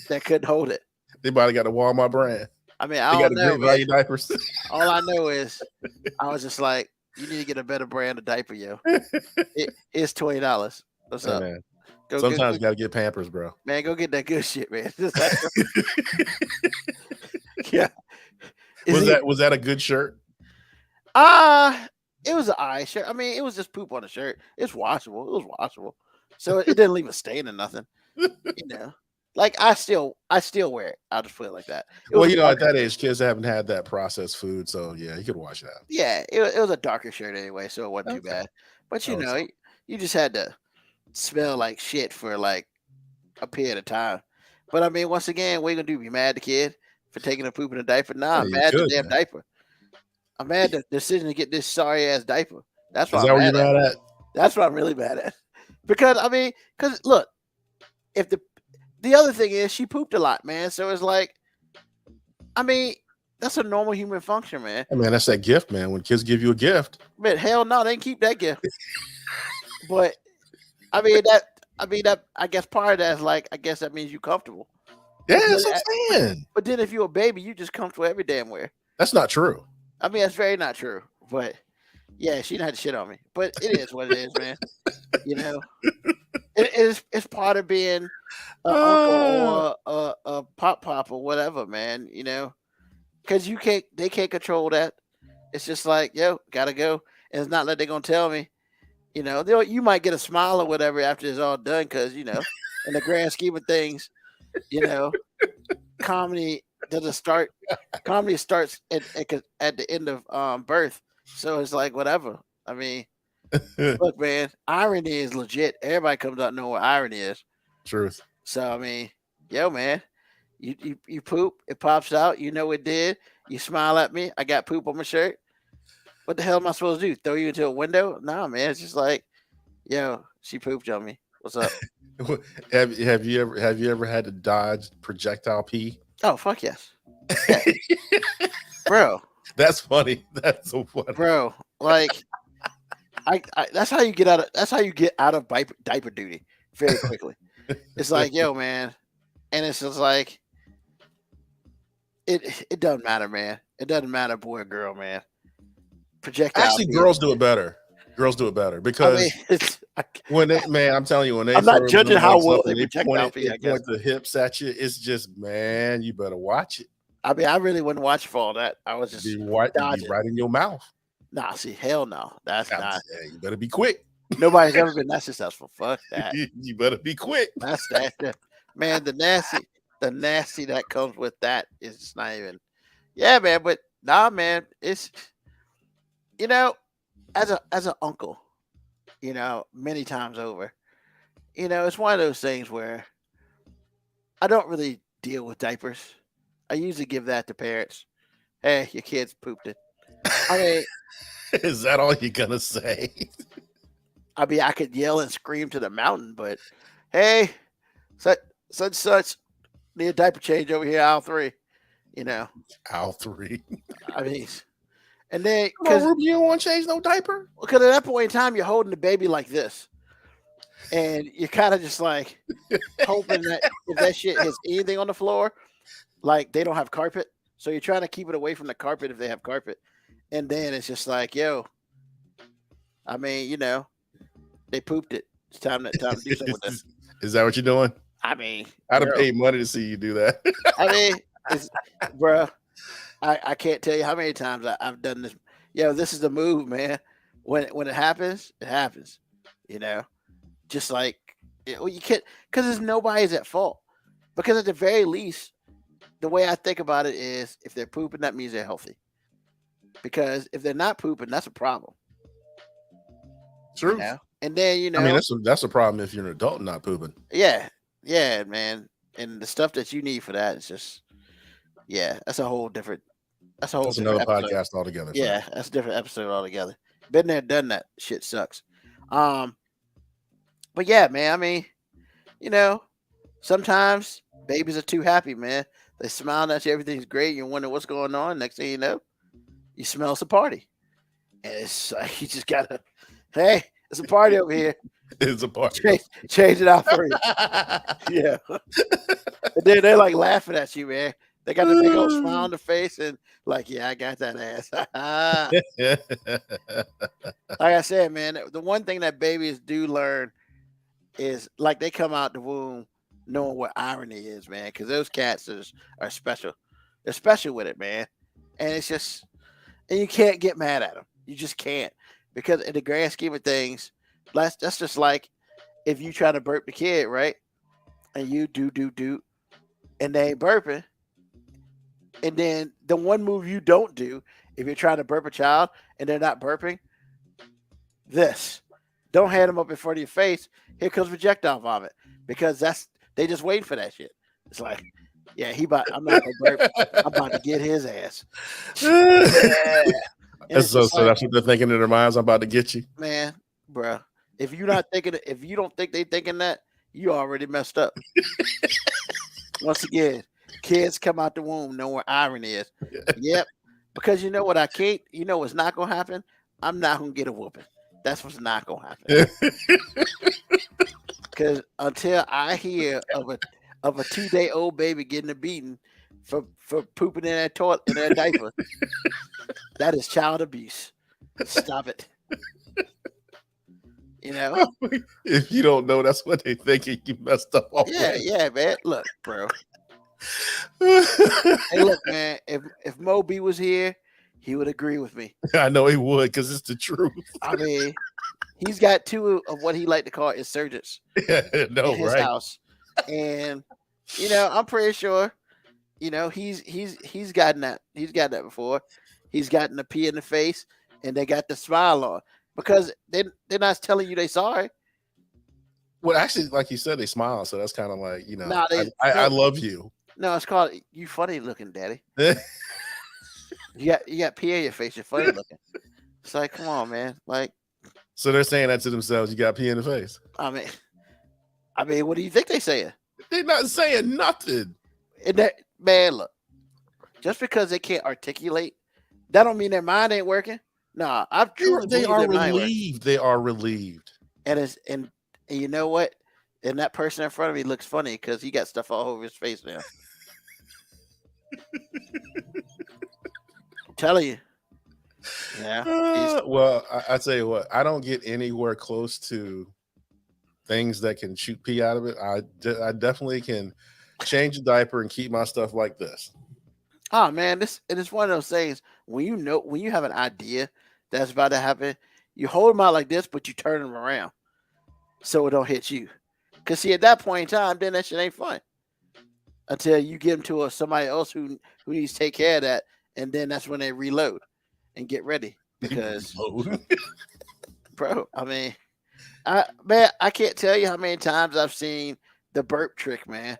that couldn't hold it. They probably got a Walmart brand. I mean, They I got don't the know. great value Man. diapers. All I know is I was just like, you need to get a better brand of diaper, yo. It's $20. What's Hey, up? man. Go Sometimes you gotta get Pampers, bro. man, go get that good shit, man. Yeah. Was that a good shirt? It was an eye shirt. I mean, it was just poop on the shirt. It's washable. It was washable. So it didn't leave a stain or nothing. You know. Like I still wear it. I'll just put it like that. Well, at that age, kids haven't had that processed food, so yeah, you could wash it out. Yeah, it was a darker shirt anyway, so it wasn't too bad. But you know, you just had to smell like shit for like a period of time. But I mean, once again, what are you gonna do? Be mad at the kid for taking a poop in a diaper? Nah, I'm mad at the damn diaper. I'm mad at the decision to get this sorry ass diaper. That's what Is that what you're mad at? That's what I'm really mad at. Because look, if the other thing is she pooped a lot, man. So it's like, I mean, that's a normal human function, man. Hey, man, that's that gift, man. When kids give you a gift, But hell no, they didn't keep that gift. But I mean that I guess part of that is like, I guess that means you comfortable. yeah, that's what I'm saying. But then if you're a baby, you just comfortable every damn where. That's not true. I mean, that's very not true. But yeah, she didn't have to shit on me. But it is what it is, man. You know, it's part of being an uncle or a pop or whatever, man. You know, because they can't control that. It's just like, yo, gotta go. And it's not like they're gonna tell me. You know, you might get a smile or whatever after it's all done, because you know, in the grand scheme of things, you know, comedy doesn't start. Comedy starts at the end of birth. So it's like whatever. I mean, look, man, irony is legit. Everybody comes out knowing what irony is. Truth. So I mean, yo, man, you poop, it pops out. You know it did. You smile at me. I got poop on my shirt. What the hell am I supposed to do? Throw you into a window? Nah, man. It's just like, yo, she pooped on me. What's up? Have you ever had to dodge projectile pee? Oh, fuck yes. Yeah. Bro. That's funny. That's so funny. Bro, like I that's how you get out of diaper duty very quickly. It's like, yo, man. And it's just like it doesn't matter, man. It doesn't matter, boy or girl, man. Projectile. Actually, girls do it better. Girls do it better because I'm telling you, when they I'm not judging how well they point the hips at you, it's just, man, you better watch it. I mean, I really wouldn't watch for all that. I was just be right in your mouth. Nah, see, hell no. That's not. Yeah, you better be quick. Nobody's ever been that successful. Fuck that. You better be quick. That's that. Man, the nasty that comes with that is just not even. Yeah, man, but nah, man, it's, you know, as an uncle, you know, many times over, you know, it's one of those things where I don't really deal with diapers. I usually give that to parents. Hey, your kid's pooped it. I mean, is that all you're gonna say? I mean, I could yell and scream to the mountain, but hey, such need a diaper change over here, aisle 3. You know, aisle 3. I mean, and then because you don't want to change no diaper. Because at that point in time, you're holding the baby like this, and you're kind of just like hoping that if that shit hits anything on the floor, like they don't have carpet, so you're trying to keep it away from the carpet if they have carpet, and then it's just like, yo, I mean, you know, they pooped it. It's time to do something with this. Is that what you're doing? I mean, I'd have paid money to see you do that. I mean, bro, I can't tell you how many times I've done this. Yo, this is the move, man. When it happens, it happens. You know, just like you can't because there's nobody's at fault. Because at the very least, the way I think about it is, if they're pooping, that means they're healthy. Because if they're not pooping, that's a problem. True. You know? And then I mean, that's a problem if you're an adult and not pooping. yeah, man. And the stuff that you need for that is just, that's a whole different. That's a whole That's different another episode. podcast altogether. so. Yeah, that's a different episode altogether. Been there, done that. Shit sucks. But yeah, man. I mean, sometimes babies are too happy, man. They smile at you, everything's great. You wonder what's going on. Next thing you know, you smell it's a party, and it's like you just gotta, hey, it's a party over here. It's a party. Change it out for you. Yeah. And then they're like laughing at you, man. They got the big old smile on their face and like, yeah, I got that ass. Like I said, man, the one thing that babies do learn is like they come out the womb knowing what irony is, man, because those cats are special. They're special with it, man. And it's just, and you can't get mad at them. You just can't. Because in the grand scheme of things, that's just like if you try to burp the kid, right? And you do, and they ain't burping. And then the one move you don't do, if you're trying to burp a child and they're not burping, don't hand them up in front of your face. Here comes projectile vomit, because they just wait for that shit. It's like, yeah, I'm not gonna burp. I'm about to get his ass. Yeah. So that's what they're thinking in their minds. I'm about to get you, man, bro. If you don't think they thinking that, you already messed up. Once again, kids come out the womb knowing what irony is. Yep. Because you know what what's not gonna happen? I'm not gonna get a whooping. That's what's not gonna happen. Because until I hear of a 2-day-old baby getting a beating for pooping in their toilet in their diaper, that is child abuse. Stop it. If you don't know, that's what they thinking. You messed up. Yeah, man. Look, bro. Hey, look, man. If Moby was here, he would agree with me. I know he would, because it's the truth. I mean, he's got two of what he like to call insurgents in his house, and I'm pretty sure, he's gotten that. He's got that before. He's gotten the pee in the face, and they got the smile on because they're not telling you they sorry. Well, actually, like you said, they smile, so that's kind of like I love you. No, it's called you funny looking, daddy. You got pee in your face. You're funny looking. It's like, come on, man. Like, so they're saying that to themselves. You got pee in the face. I mean, what do you think they saying? They're not saying nothing. And that, man, look, just because they can't articulate, that don't mean their mind ain't working. Nah, they are relieved. They are relieved. And you know what? And that person in front of me looks funny because he got stuff all over his face now. I'm telling you. Yeah. Well, I tell you what, I don't get anywhere close to things that can shoot pee out of it. I definitely can change a diaper and keep my stuff like this. Oh man, it's one of those things when you have an idea that's about to happen, you hold them out like this, but you turn them around so it don't hit you. Cause see, at that point in time, then that shit ain't fun until you get them to somebody else who needs to take care of that, and then that's when they reload and get ready. Because, bro, I mean, I can't tell you how many times I've seen the burp trick, man.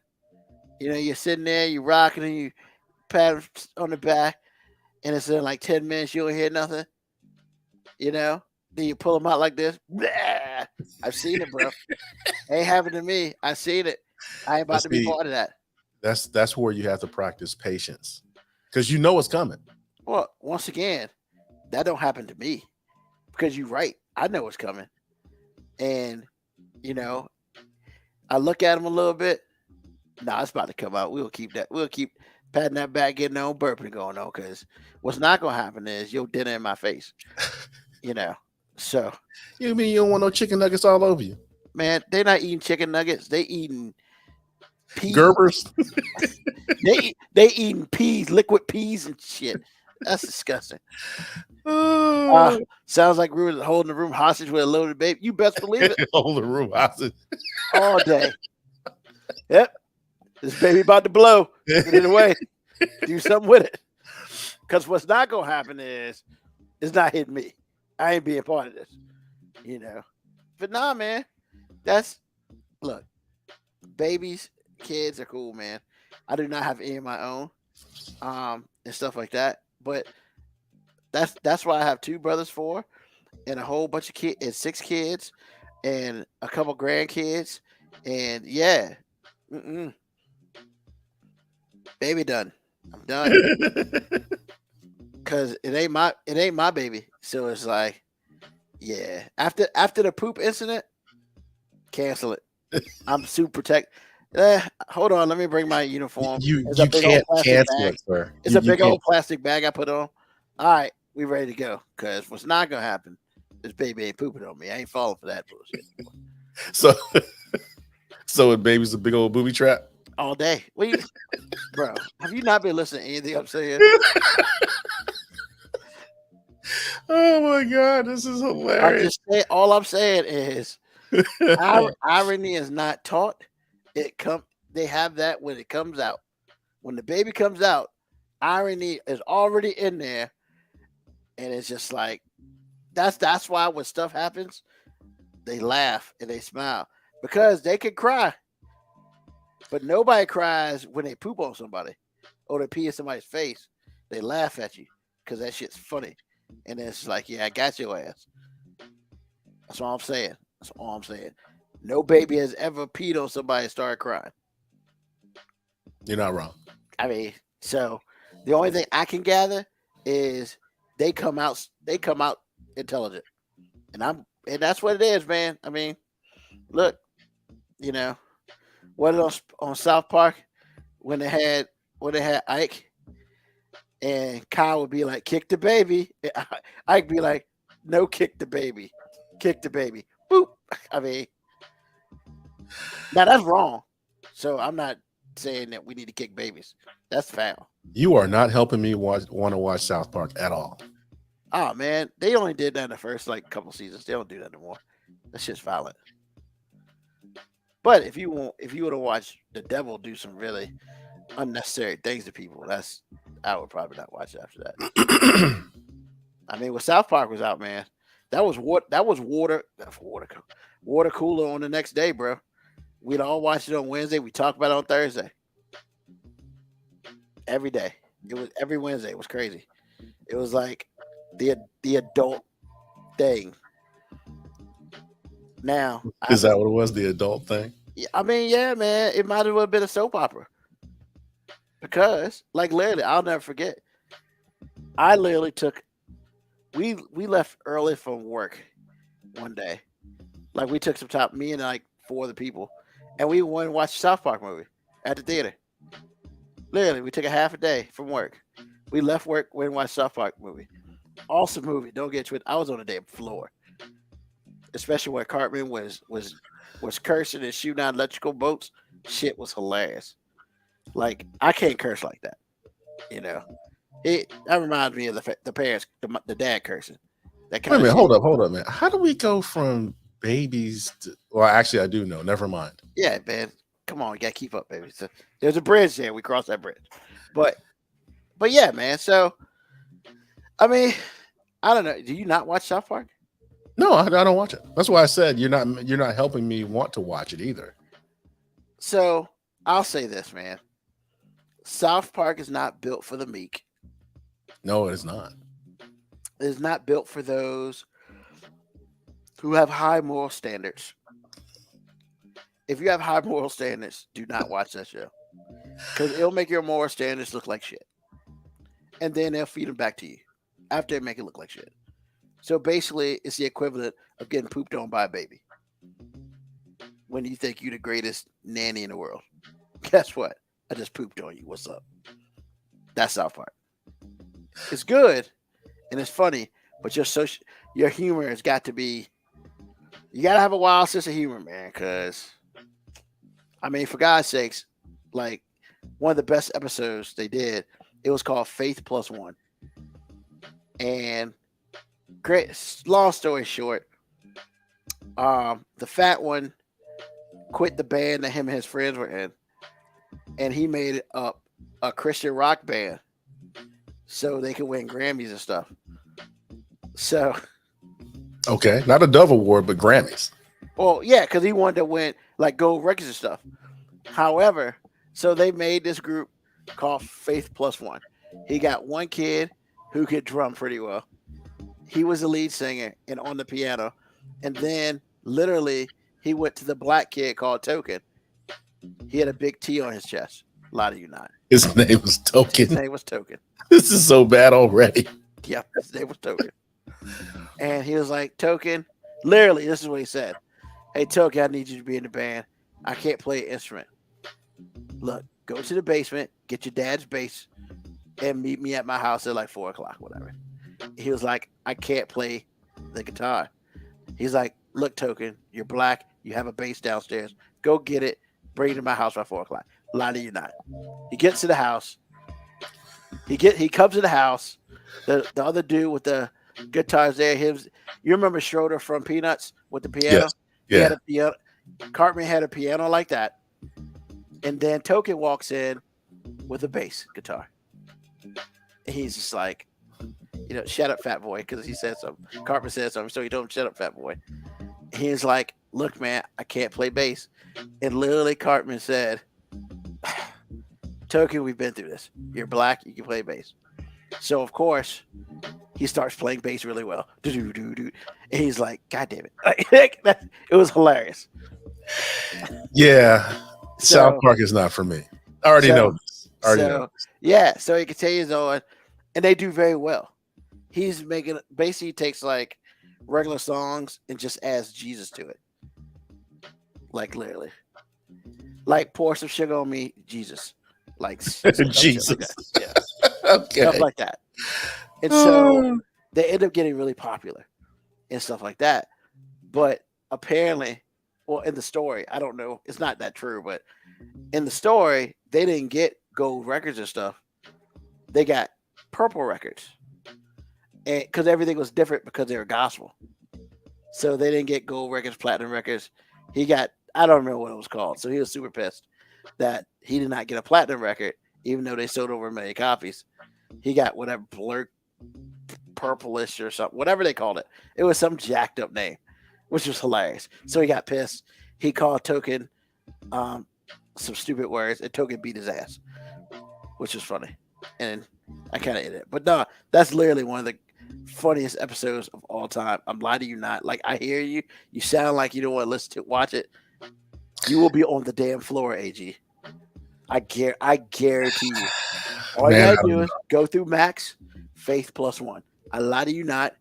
You're sitting there, you rocking, and you pat on the back, and it's in like 10 minutes, you don't hear nothing. Then you pull them out like this. Blah! I've seen it, bro. Ain't happened to me. I've seen it. I ain't about to be part of that. That's where you have to practice patience, because you know what's coming. Well, once again, that don't happen to me, because you're right. I know what's coming, and I look at them a little bit. Nah, it's about to come out. We'll keep patting that back, getting our own burping going on, because what's not gonna happen is your dinner in my face. So you mean you don't want no chicken nuggets all over you? Man, they're not eating chicken nuggets. They eating Peas. Gerbers. They eating peas, liquid peas and shit. That's disgusting. Oh, Sounds like we were holding the room hostage with a loaded baby. You best believe it. hold the room hostage. All day. Yep. This baby about to blow. Get it away. Do something with it. Because what's not gonna happen is it's not hitting me. I ain't being part of this. You know. But nah, man. Look, babies, kids are cool, man. I do not have any of my own. And stuff like that. But that's why I have 2 brothers for, and a whole bunch of kids, and 6 kids, and a couple grandkids, and yeah, baby done. I'm done because it ain't my baby. So it's like, yeah. After the poop incident, cancel it. I'm super protect. Hold on, let me bring my uniform. You It's a big old can't plastic cancel bag. it, sir. It's a big old plastic bag I put on. All right, we ready to go. Because what's not gonna happen? This baby ain't pooping on me. I ain't falling for that bullshit. So a baby's a big old booby trap. All day. Bro, have you not been listening to anything I'm saying? Oh my god, this is I'm hilarious. just saying. All I'm saying is, irony is not taught. They have that when it comes out. When the baby comes out, irony is already in there, and it's just like that's why when stuff happens, they laugh and they smile because they can cry, but nobody cries when they poop on somebody or they pee in somebody's face. They laugh at you because that shit's funny, and it's like, yeah, I got your ass. That's all I'm saying. That's all I'm saying. No baby has ever peed on somebody and started crying. You're not wrong. I mean, so the only thing I can gather is they come out intelligent. And that's what it is, man. I mean, look, you know, what on South Park when they had Ike and Kyle would be like, kick the baby. Ike be like, no, kick the baby. Kick the baby. Boop. I mean, now that's wrong. So I'm not saying that we need to kick babies. That's foul. You are not helping me want to watch South Park at all. Oh man, they only did that in the first couple seasons. They don't do that anymore. That shit's violent. But if you want to watch the devil do some really unnecessary things to people, I would probably not watch it after that. I mean, when South Park was out, man, that was water cooler on the next day, bro. We'd all watch it on Wednesday. We talk about it on Thursday. Every day. It was every Wednesday. It was crazy. It was like the adult thing. Now, Is that what it was? The adult thing? I mean, yeah, man. It might as well have been a soap opera. Because, like, literally, I'll never forget. I literally we left early from work one day. Like, we took some time, me and like 4 other people, and we went and watched the South Park movie at the theater. Literally, we took a half a day from work. We left work, went and watched South Park movie. Awesome movie. Don't get to it. I was on the damn floor. Especially when Cartman was cursing and shooting out electrical bolts. Shit was hilarious. Like, I can't curse like that. You know, that reminds me of the parents, the dad cursing. That kind Wait a minute, of hold up, man. How do we go from babies to? Well, actually, I do know. Never mind. Yeah, man. Come on, you gotta keep up, baby. So there's a bridge there. We cross that bridge. But yeah, man. So I mean, I don't know. Do you not watch South Park? No, I don't watch it. That's why I said you're not helping me want to watch it either. So I'll say this, man. South Park is not built for the meek. No, it is not. It is not built for those who have high moral standards. If you have high moral standards, do not watch that show. Because it'll make your moral standards look like shit. And then they'll feed them back to you after they make it look like shit. So basically, it's the equivalent of getting pooped on by a baby. When you think you're the greatest nanny in the world. Guess what? I just pooped on you. What's up? That's South Park. It's good and it's funny, but your humor has got to be. You gotta have a wild sense of humor, man. Because, I mean, for God's sakes, like one of the best episodes they did. It was called Faith Plus One. And great, long story short, the fat one quit the band that him and his friends were in, and he made up a Christian rock band so they could win Grammys and stuff. So, Okay, not a Dove Award, but Grammys. well, yeah, because he wanted to win like gold records and stuff. However, so they made this group called Faith Plus One. He got one kid who could drum pretty well. He was the lead singer and on the piano. And then literally he went to the black kid called Token. He had a big T on his chest. Lie to you not. His name was His Token. name was Token. This is so bad already. Yep, his name was Token. And he was like, Token, literally, this is what he said. Hey, Token, I need you to be in the band. I can't play an instrument. Look, go to the basement, get your dad's bass, and meet me at my house at like 4 o'clock, whatever. He was like, I can't play the guitar. He's like, look, Token, you're black. You have a bass downstairs. Go get it. Bring it to my house by 4 o'clock. Lie to you not. He gets to the house. He comes to the house. The other dude with the guitars there. You remember Schroeder from Peanuts with the piano? Yes. He Yeah. had a piano. Cartman had a piano like that. And then Token walks in with a bass guitar. And he's just like, shut up, fat boy, because he said something. Cartman said something, so he told him, shut up, fat boy. He's like, look, man, I can't play bass. And literally Cartman said, Token, we've been through this. You're black, you can play bass. So, of course, he starts playing bass really well. And he's like, God damn it. It was hilarious. Yeah. So- South Park is not for me. I already know this. I already know. Yeah, so he continues on, and they do very well. He's basically takes like regular songs and just adds Jesus to it. Like literally. Like pour some sugar on me, Jesus. Like Jesus. like that. Yeah. Okay. Stuff like that. And so they end up getting really popular and stuff like that. But apparently, well, in the story, I don't know, it's not that true, but in the story, they didn't get gold records and stuff. They got purple records. And because everything was different because they were gospel. So they didn't get gold records, platinum records. He got, I don't remember what it was called. So he was super pissed that he did not get a platinum record, even though they sold over 1 million copies. He got whatever purplish or something, whatever they called it. It was some jacked up name, which was hilarious. So he got pissed. He called Token some stupid words, and Token beat his ass, which was funny. And I kind of ate it. But no, that's literally one of the funniest episodes of all time. I'm lying to you not. Like, I hear you. You sound like you don't want to listen to watch it. You will be on the damn floor, AG. I guarantee you. All you gotta do is go through Max, Faith Plus One. I lie to you not.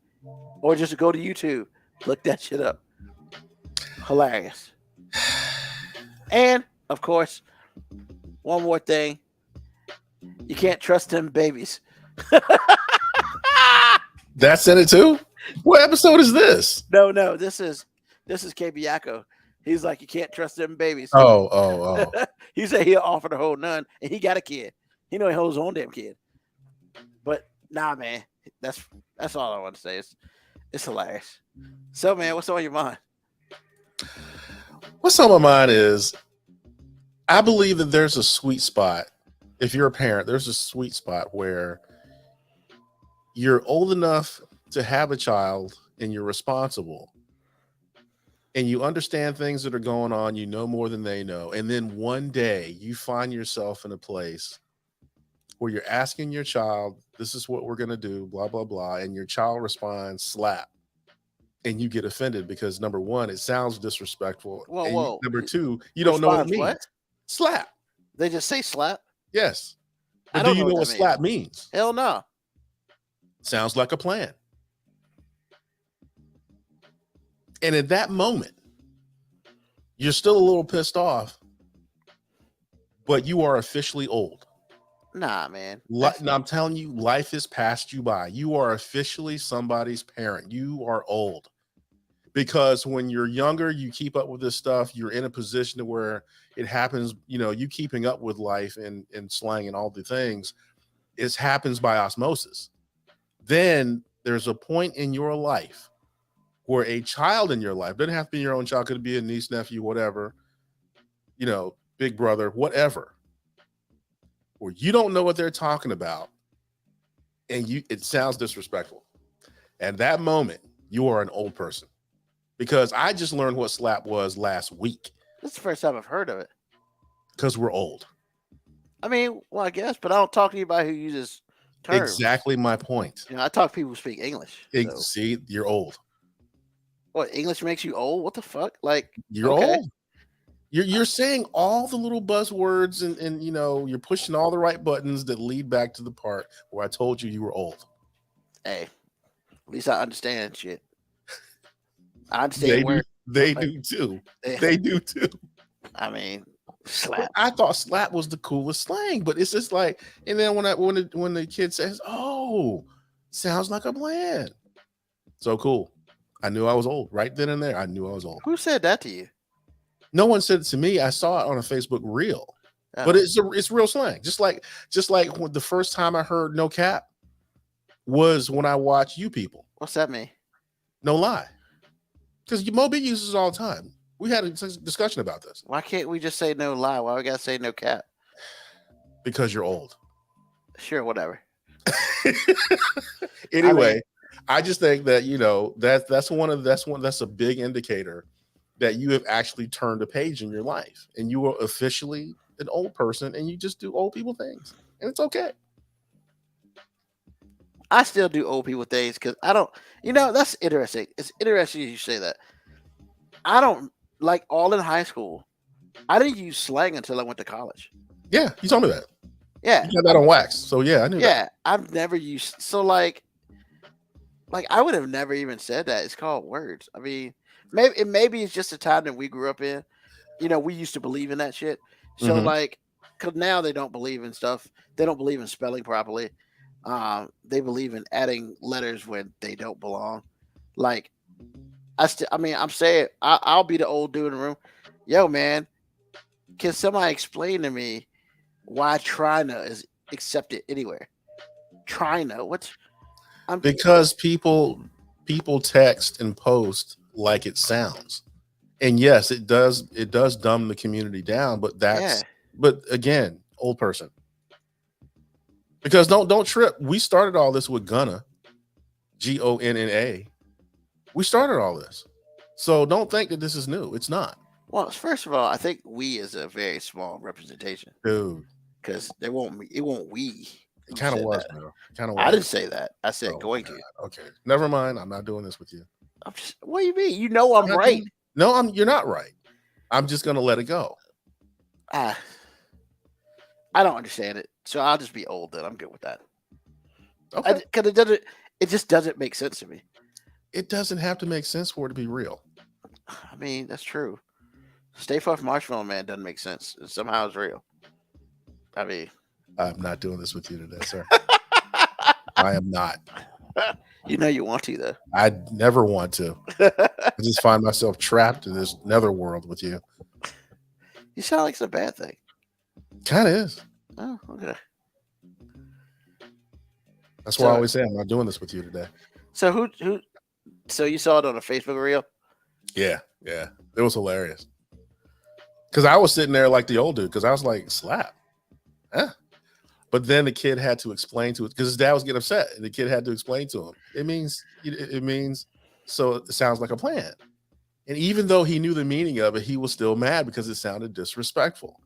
Or just go to YouTube. Look that shit up. Hilarious. And, of course, one more thing. You can't trust them babies. That's in it too? What episode is this? No, this is KB Yako. He's like, you can't trust them babies. Oh. He said he'll offer to hold none, and he got a kid. He know he holds his own damn kid. But nah, man, that's all I want to say. It's hilarious. So, man, what's on your mind? What's on my mind is I believe that there's a sweet spot. If you're a parent, there's a sweet spot where you're old enough to have a child and you're responsible and you understand things that are going on, you know more than they know. And then one day you find yourself in a place where you're asking your child, this is what we're going to do, blah, blah, blah. And your child responds, slap. And you get offended because number one, it sounds disrespectful. Whoa. Number two, you don't know what it means. What? Slap. They just say slap? Yes. I But don't do you know know what what that slap means? Hell no. Sounds like a plan. And at that moment, you're still a little pissed off, but you are officially old. Nah, man. I'm telling you, life has passed you by. You are officially somebody's parent. You are old. because when you're younger, you keep up with this stuff. You're in a position to where it happens. You keeping up with life and slang and all the things. It happens by osmosis. Then there's a point in your life where a child in your life, doesn't have to be your own child, could be a niece, nephew, whatever, big brother, whatever, where you don't know what they're talking about, and it sounds disrespectful. And that moment, you are an old person. Because I just learned what slap was last week. This is the first time I've heard of it. Because we're old. I mean, well, I guess, but I don't talk to anybody who uses terms. Exactly my point. I talk to people who speak English. So. See, you're old. What, English makes you old? What the fuck? Like, you're old. You're saying all the little buzzwords and you're pushing all the right buttons that lead back to the part where I told you were old. Hey, at least I understand shit. I understand they do too. They do too. I mean, slap. I thought slap was the coolest slang, but it's just like, and then when the kid says, "Oh, sounds like a plan," so cool. I knew I was old right then and there. I knew I was old. Who said that to you? No one said it to me. I saw it on a Facebook reel, but it's real slang. Just like when the first time I heard "no cap" was when I watched You People. What's that mean? No lie. Because Moby uses it all the time. We had a discussion about this. Why can't we just say no lie? Why we gotta say no cap? Because you're old. Sure, whatever. Anyway, I just think that that's a big indicator that you have actually turned a page in your life and you are officially an old person and you just do old people things. And it's okay. I still do old people things because I don't, that's interesting. It's interesting you say that. I don't, like, all in high school, I didn't use slang until I went to college. Yeah, you told me that. Yeah. You got that on wax. So yeah, I knew that. Yeah, I've never used, so like I would have never even said that. It's called words. I mean, maybe it's just the time that we grew up in. We used to believe in that shit. So because now they don't believe in stuff. They don't believe in spelling properly. They believe in adding letters when they don't belong. Like, I'm saying I'll be the old dude in the room. Yo, man, can somebody explain to me why China is accepted anywhere? China, because people text and post like it sounds, and yes, it does dumb the community down. But but again, old person. Because don't trip. We started all this with Gunna, Gonna. We started all this, so don't think that this is new. It's not. Well, first of all, I think "we" is a very small representation, dude. Because it won't "we." It kind of was, bro. Kind of. I didn't say that. I said going to. Okay, never mind. I'm not doing this with you. What do you mean? I'm right. No, you're not right. I'm just gonna let it go. I don't understand it, so I'll just be old. Then I'm good with that. Okay. Because it just doesn't make sense to me. It doesn't have to make sense for it to be real. I mean, that's true. Stay Puft Marshmallow Man doesn't make sense. Somehow it's real. I mean, I'm not doing this with you today, sir. I am not. You want to, though. I never want to. I just find myself trapped in this netherworld with you. You sound like it's a bad thing. Kind of is. Oh, okay. That's why I always say I'm not doing this with you today. So who? So you saw it on a Facebook reel? Yeah. It was hilarious. Because I was sitting there like the old dude. Because I was like, slap. Huh? But then the kid had to explain to it because his dad was getting upset, and the kid had to explain to him. It means. So it sounds like a plan. And even though he knew the meaning of it, he was still mad because it sounded disrespectful.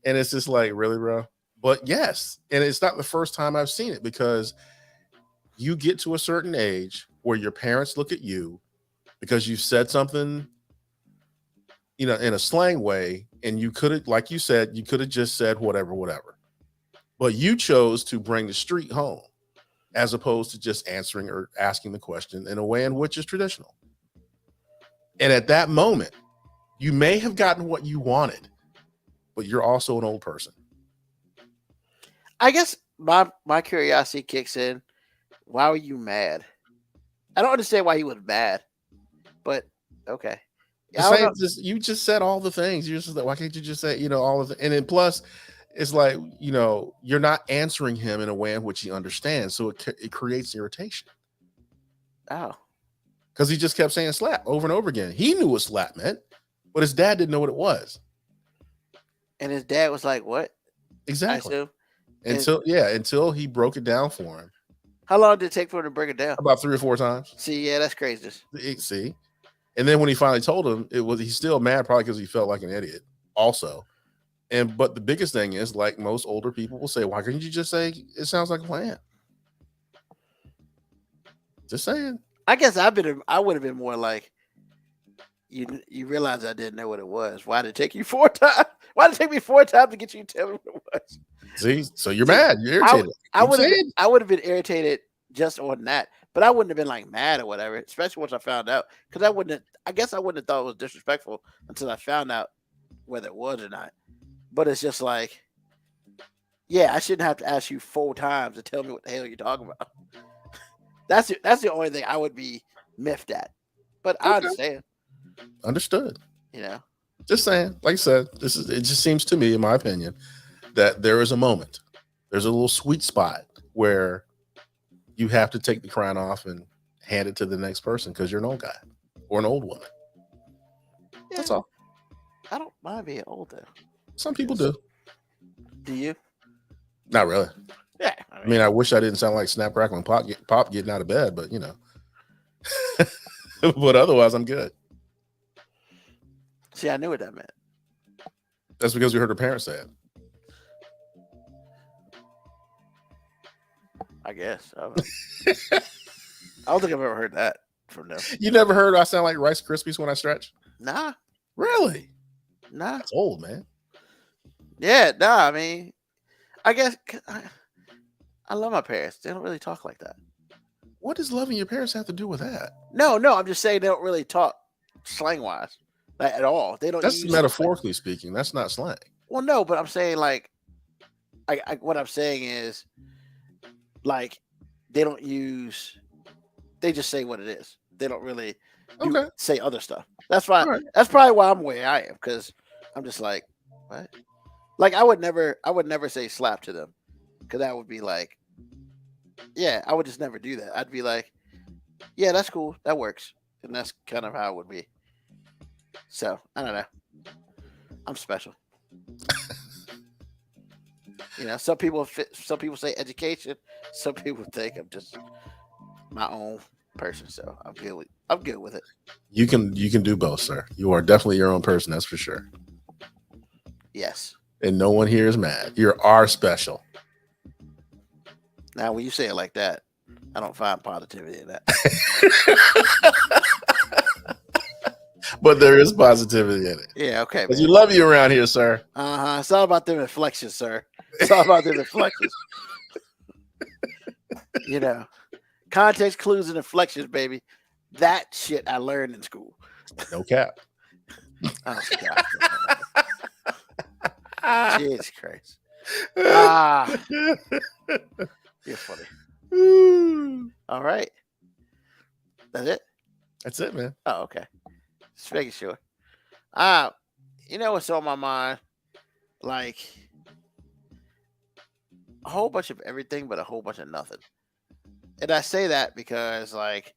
And it's just like, really, bro? But yes, and it's not the first time I've seen it, because you get to a certain age where your parents look at you because you said something, in a slang way, and you could have, like you said, you could have just said whatever. But you chose to bring the street home as opposed to just answering or asking the question in a way in which is traditional. And at that moment, you may have gotten what you wanted, but you're also an old person. I guess my curiosity kicks in. Why were you mad? I don't understand why he was mad. But okay. The I don't same, know. you just said all the things. You just like, why can't you just say, all of the, and then plus, it's like, you're not answering him in a way in which he understands. So it creates irritation Oh, because he just kept saying slap over and over again. He knew what slap meant, but his dad didn't know what it was. and his dad was like, "What?" I Exactly. assume. Until he broke it down for him How long did it take for him to break it down? about 3 or 4 times. See, yeah, that's crazy. See, and then when he finally told him, he's still mad, probably because he felt like an idiot. Also, but the biggest thing is, like most older people will say, why couldn't you just say it sounds like a plan? Just saying. I guess I would have been more like, you realize I didn't know what it was. Why did it take you 4 times? Why did it take me 4 times to get you to tell me what it was? See, so you're mad. You're irritated. I would have been irritated just on that, but I wouldn't have been like mad or whatever, especially once I found out. Because I guess I wouldn't have thought it was disrespectful until I found out whether it was or not. But it's just like, yeah, I shouldn't have to ask you 4 times to tell me what the hell you're talking about. That's the only thing I would be miffed at. But I understand. Understood. Just saying. Like I said, it just seems to me, in my opinion, that there is a moment. There's a little sweet spot where you have to take the crown off and hand it to the next person because you're an old guy or an old woman. Yeah, that's all. I don't mind being old though. Some people do. Do you? Not really. Yeah. I mean, I wish I didn't sound like Snap Crackle and Pop getting out of bed, but but otherwise I'm good. See, I knew what that meant. That's because we heard her parents say it. I guess. I don't think I've ever heard that from them. You never heard I sound like Rice Krispies when I stretch? Nah. Really? Nah. That's old, man. Yeah, nah. I mean, I guess I love my parents. They don't really talk like that. What does loving your parents have to do with that? No. I'm just saying they don't really talk slang wise, like at all. They don't. That's metaphorically speaking. That's not slang. Well, no, but I'm saying like, what I'm saying is, like, they don't use. They just say what it is. They don't really say other stuff. That's why. Right. That's probably why I'm the way I am, because I'm just like, what? Like I would never say slap to them, because that would be like, yeah, I would just never do that. I'd be like, yeah, that's cool, that works, and that's kind of how it would be. So I don't know. I'm special. Some people say education. Some people think I'm just my own person. So I'm good with it. You can do both, sir. You are definitely your own person. That's for sure. Yes. And no one here is mad. You are special. Now, when you say it like that, I don't find positivity in that. But there is positivity in it. Yeah, okay. Because you love you around here, sir. It's all about them inflections, sir. It's all about them inflections. Context, clues, and inflections, baby. That shit I learned in school. No cap. Oh, God. Jesus Christ. You're funny. All right. That's it? That's it, man. Oh, okay. Just making sure. What's on my mind? Like a whole bunch of everything, but a whole bunch of nothing. And I say that because, like,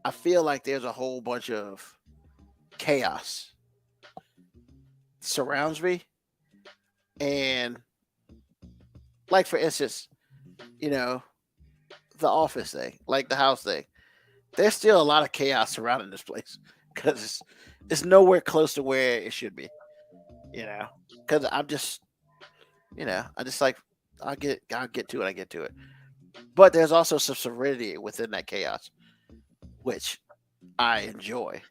I feel like there's a whole bunch of chaos surrounds me. And, like, for instance, the office thing, like the house thing, there's still a lot of chaos surrounding this place because it's nowhere close to where it should be, because I'm just, I just like, I'll get to it. But there's also some serenity within that chaos, which I enjoy.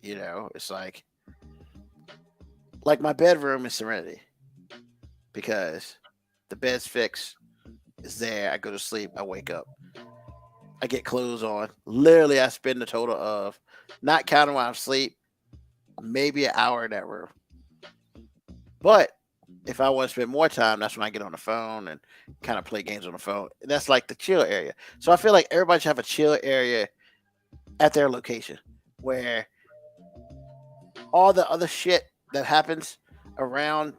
It's like my bedroom is serenity because the bed's fixed, it's there. I go to sleep, I wake up, I get clothes on. Literally, I spend a total of, not counting while I'm asleep, maybe an hour in that room. But if I want to spend more time, that's when I get on the phone and kind of play games on the phone. That's like the chill area. So I feel like everybody should have a chill area at their location. where all the other shit that happens around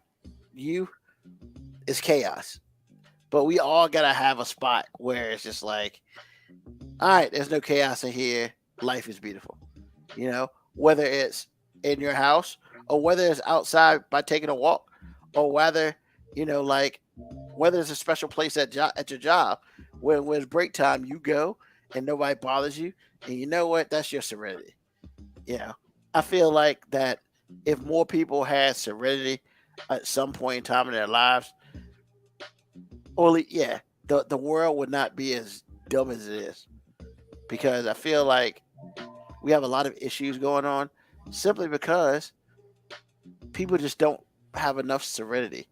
you is chaos. But we all gotta have a spot where it's just like, all right, there's no chaos in here. Life is beautiful. You know, whether it's in your house or whether it's outside by taking a walk, or whether, you know, like whether it's a special place at your job where when it's break time, you go and nobody bothers you. And you know what? That's your serenity. You know, I feel like that if more people had serenity at some point in time in their lives, the world would not be as dumb as it is. Because I feel like we have a lot of issues going on simply because people just don't have enough serenity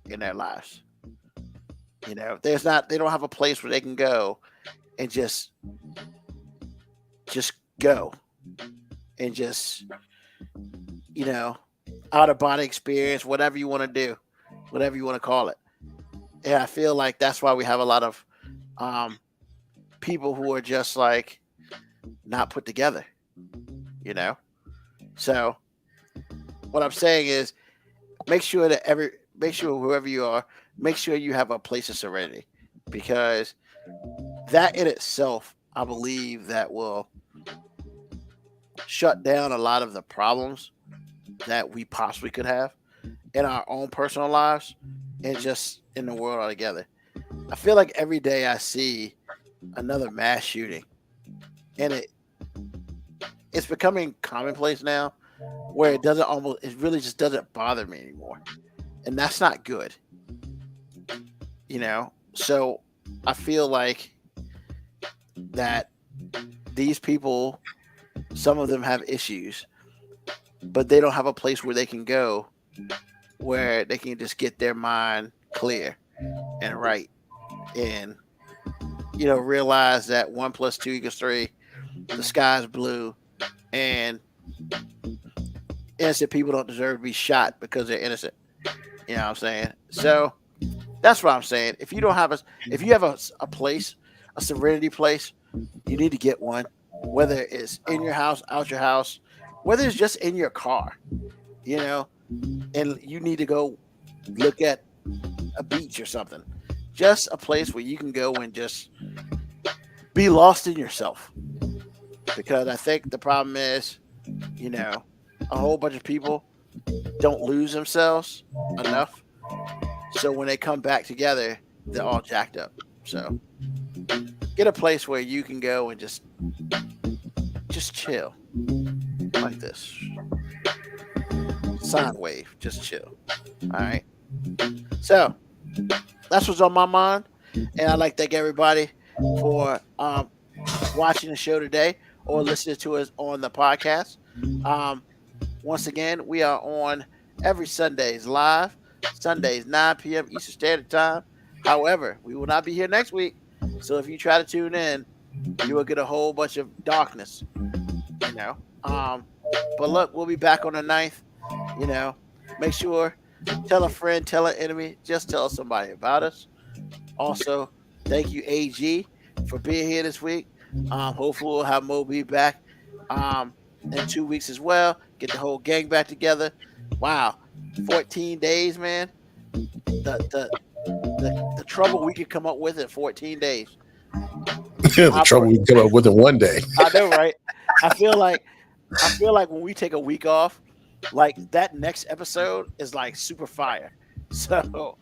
in their lives. You know, they don't have a place where they can go and just go and just, you know, out of body experience, whatever you want to do, whatever you want to call it. And I feel like that's why we have a lot of people who are just like not put together, you know? So what I'm saying is make sure whoever you are, make sure you have a place of serenity, because that in itself, I believe that will shut down a lot of the problems that we possibly could have in our own personal lives and just in the world altogether. I feel like every day I see another mass shooting, and it's becoming commonplace now, where it really just doesn't bother me anymore, and that's not good. You know, so I feel like that these people, some of them have issues, but they don't have a place where they can go where they can just get their mind clear and right, and, you know, realize that 1 + 2 = 3, the sky's blue, and innocent people don't deserve to be shot because they're innocent. You know what I'm saying? So that's what I'm saying. If you have a place, a serenity place, you need to get one, whether it's in your house, out your house, whether it's just in your car, you know, and you need to go look at a beach or something. Just a place where you can go and just be lost in yourself. Because I think the problem is, you know, a whole bunch of people don't lose themselves enough. So when they come back together, they're all jacked up. So get a place where you can go and just chill like this. Sine wave, just chill. All right. So that's what's on my mind, and I'd like to thank everybody for watching the show today or listening to us on the podcast. Once again, we are on every Sundays live, Sundays 9 p.m. Eastern Standard Time. However, we will not be here next week, so if you try to tune in, you will get a whole bunch of darkness. You know, but look, we'll be back on the 9th. You know, make sure, tell a friend, tell an enemy, just tell somebody about us. Also, thank you, AG, for being here this week. Hopefully we'll have Moby back in 2 weeks as well. Get the whole gang back together. Wow, 14 days, man. The trouble we could come up with in 14 days. The trouble we come up with in one day. I know, right? I feel like when we take a week off, like that next episode is like super fire. So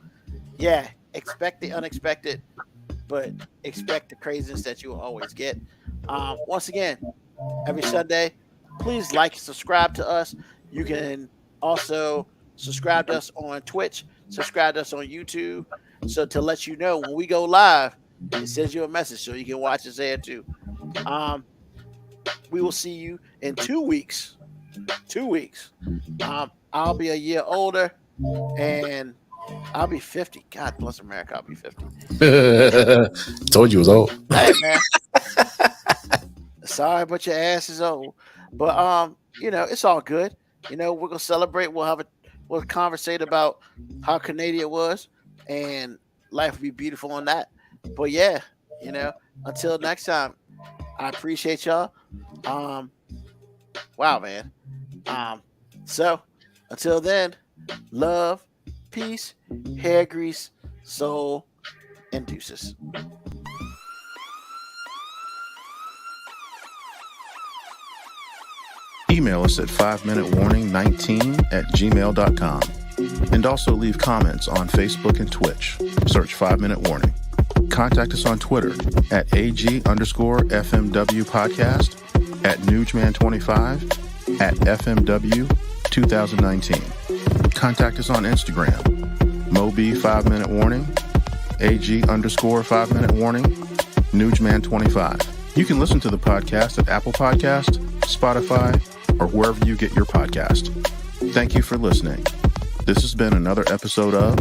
yeah, expect the unexpected, but expect the craziness that you will always get. Once again, every Sunday, please like and subscribe to us. You can also subscribe to us on Twitch, subscribe to us on YouTube, so to let you know when we go live, it sends you a message so you can watch us there too. We will see you in 2 weeks. 2 weeks. I'll be a year older, and I'll be 50. God bless America, I'll be 50. Told you it was old. Hey, man. Sorry, but your ass is old. But you know, it's all good. You know, we're gonna celebrate. We'll conversate about how Canadian was, and life will be beautiful on that. But yeah, you know, until next time, I appreciate y'all. Wow, man. So until then, love, peace, hair grease, soul, and deuces. Email us at 5minutewarning19@gmail.com. And also leave comments on Facebook and Twitch. Search 5 Minute Warning. Contact us on Twitter at AG_FMW podcast, at Newsman25, at FMW 2019. Contact us on Instagram, Moby 5 Minute Warning, AG_5 Minute Warning, Newsman25. You can listen to the podcast at Apple Podcast, Spotify, or wherever you get your podcast. Thank you for listening. This has been another episode of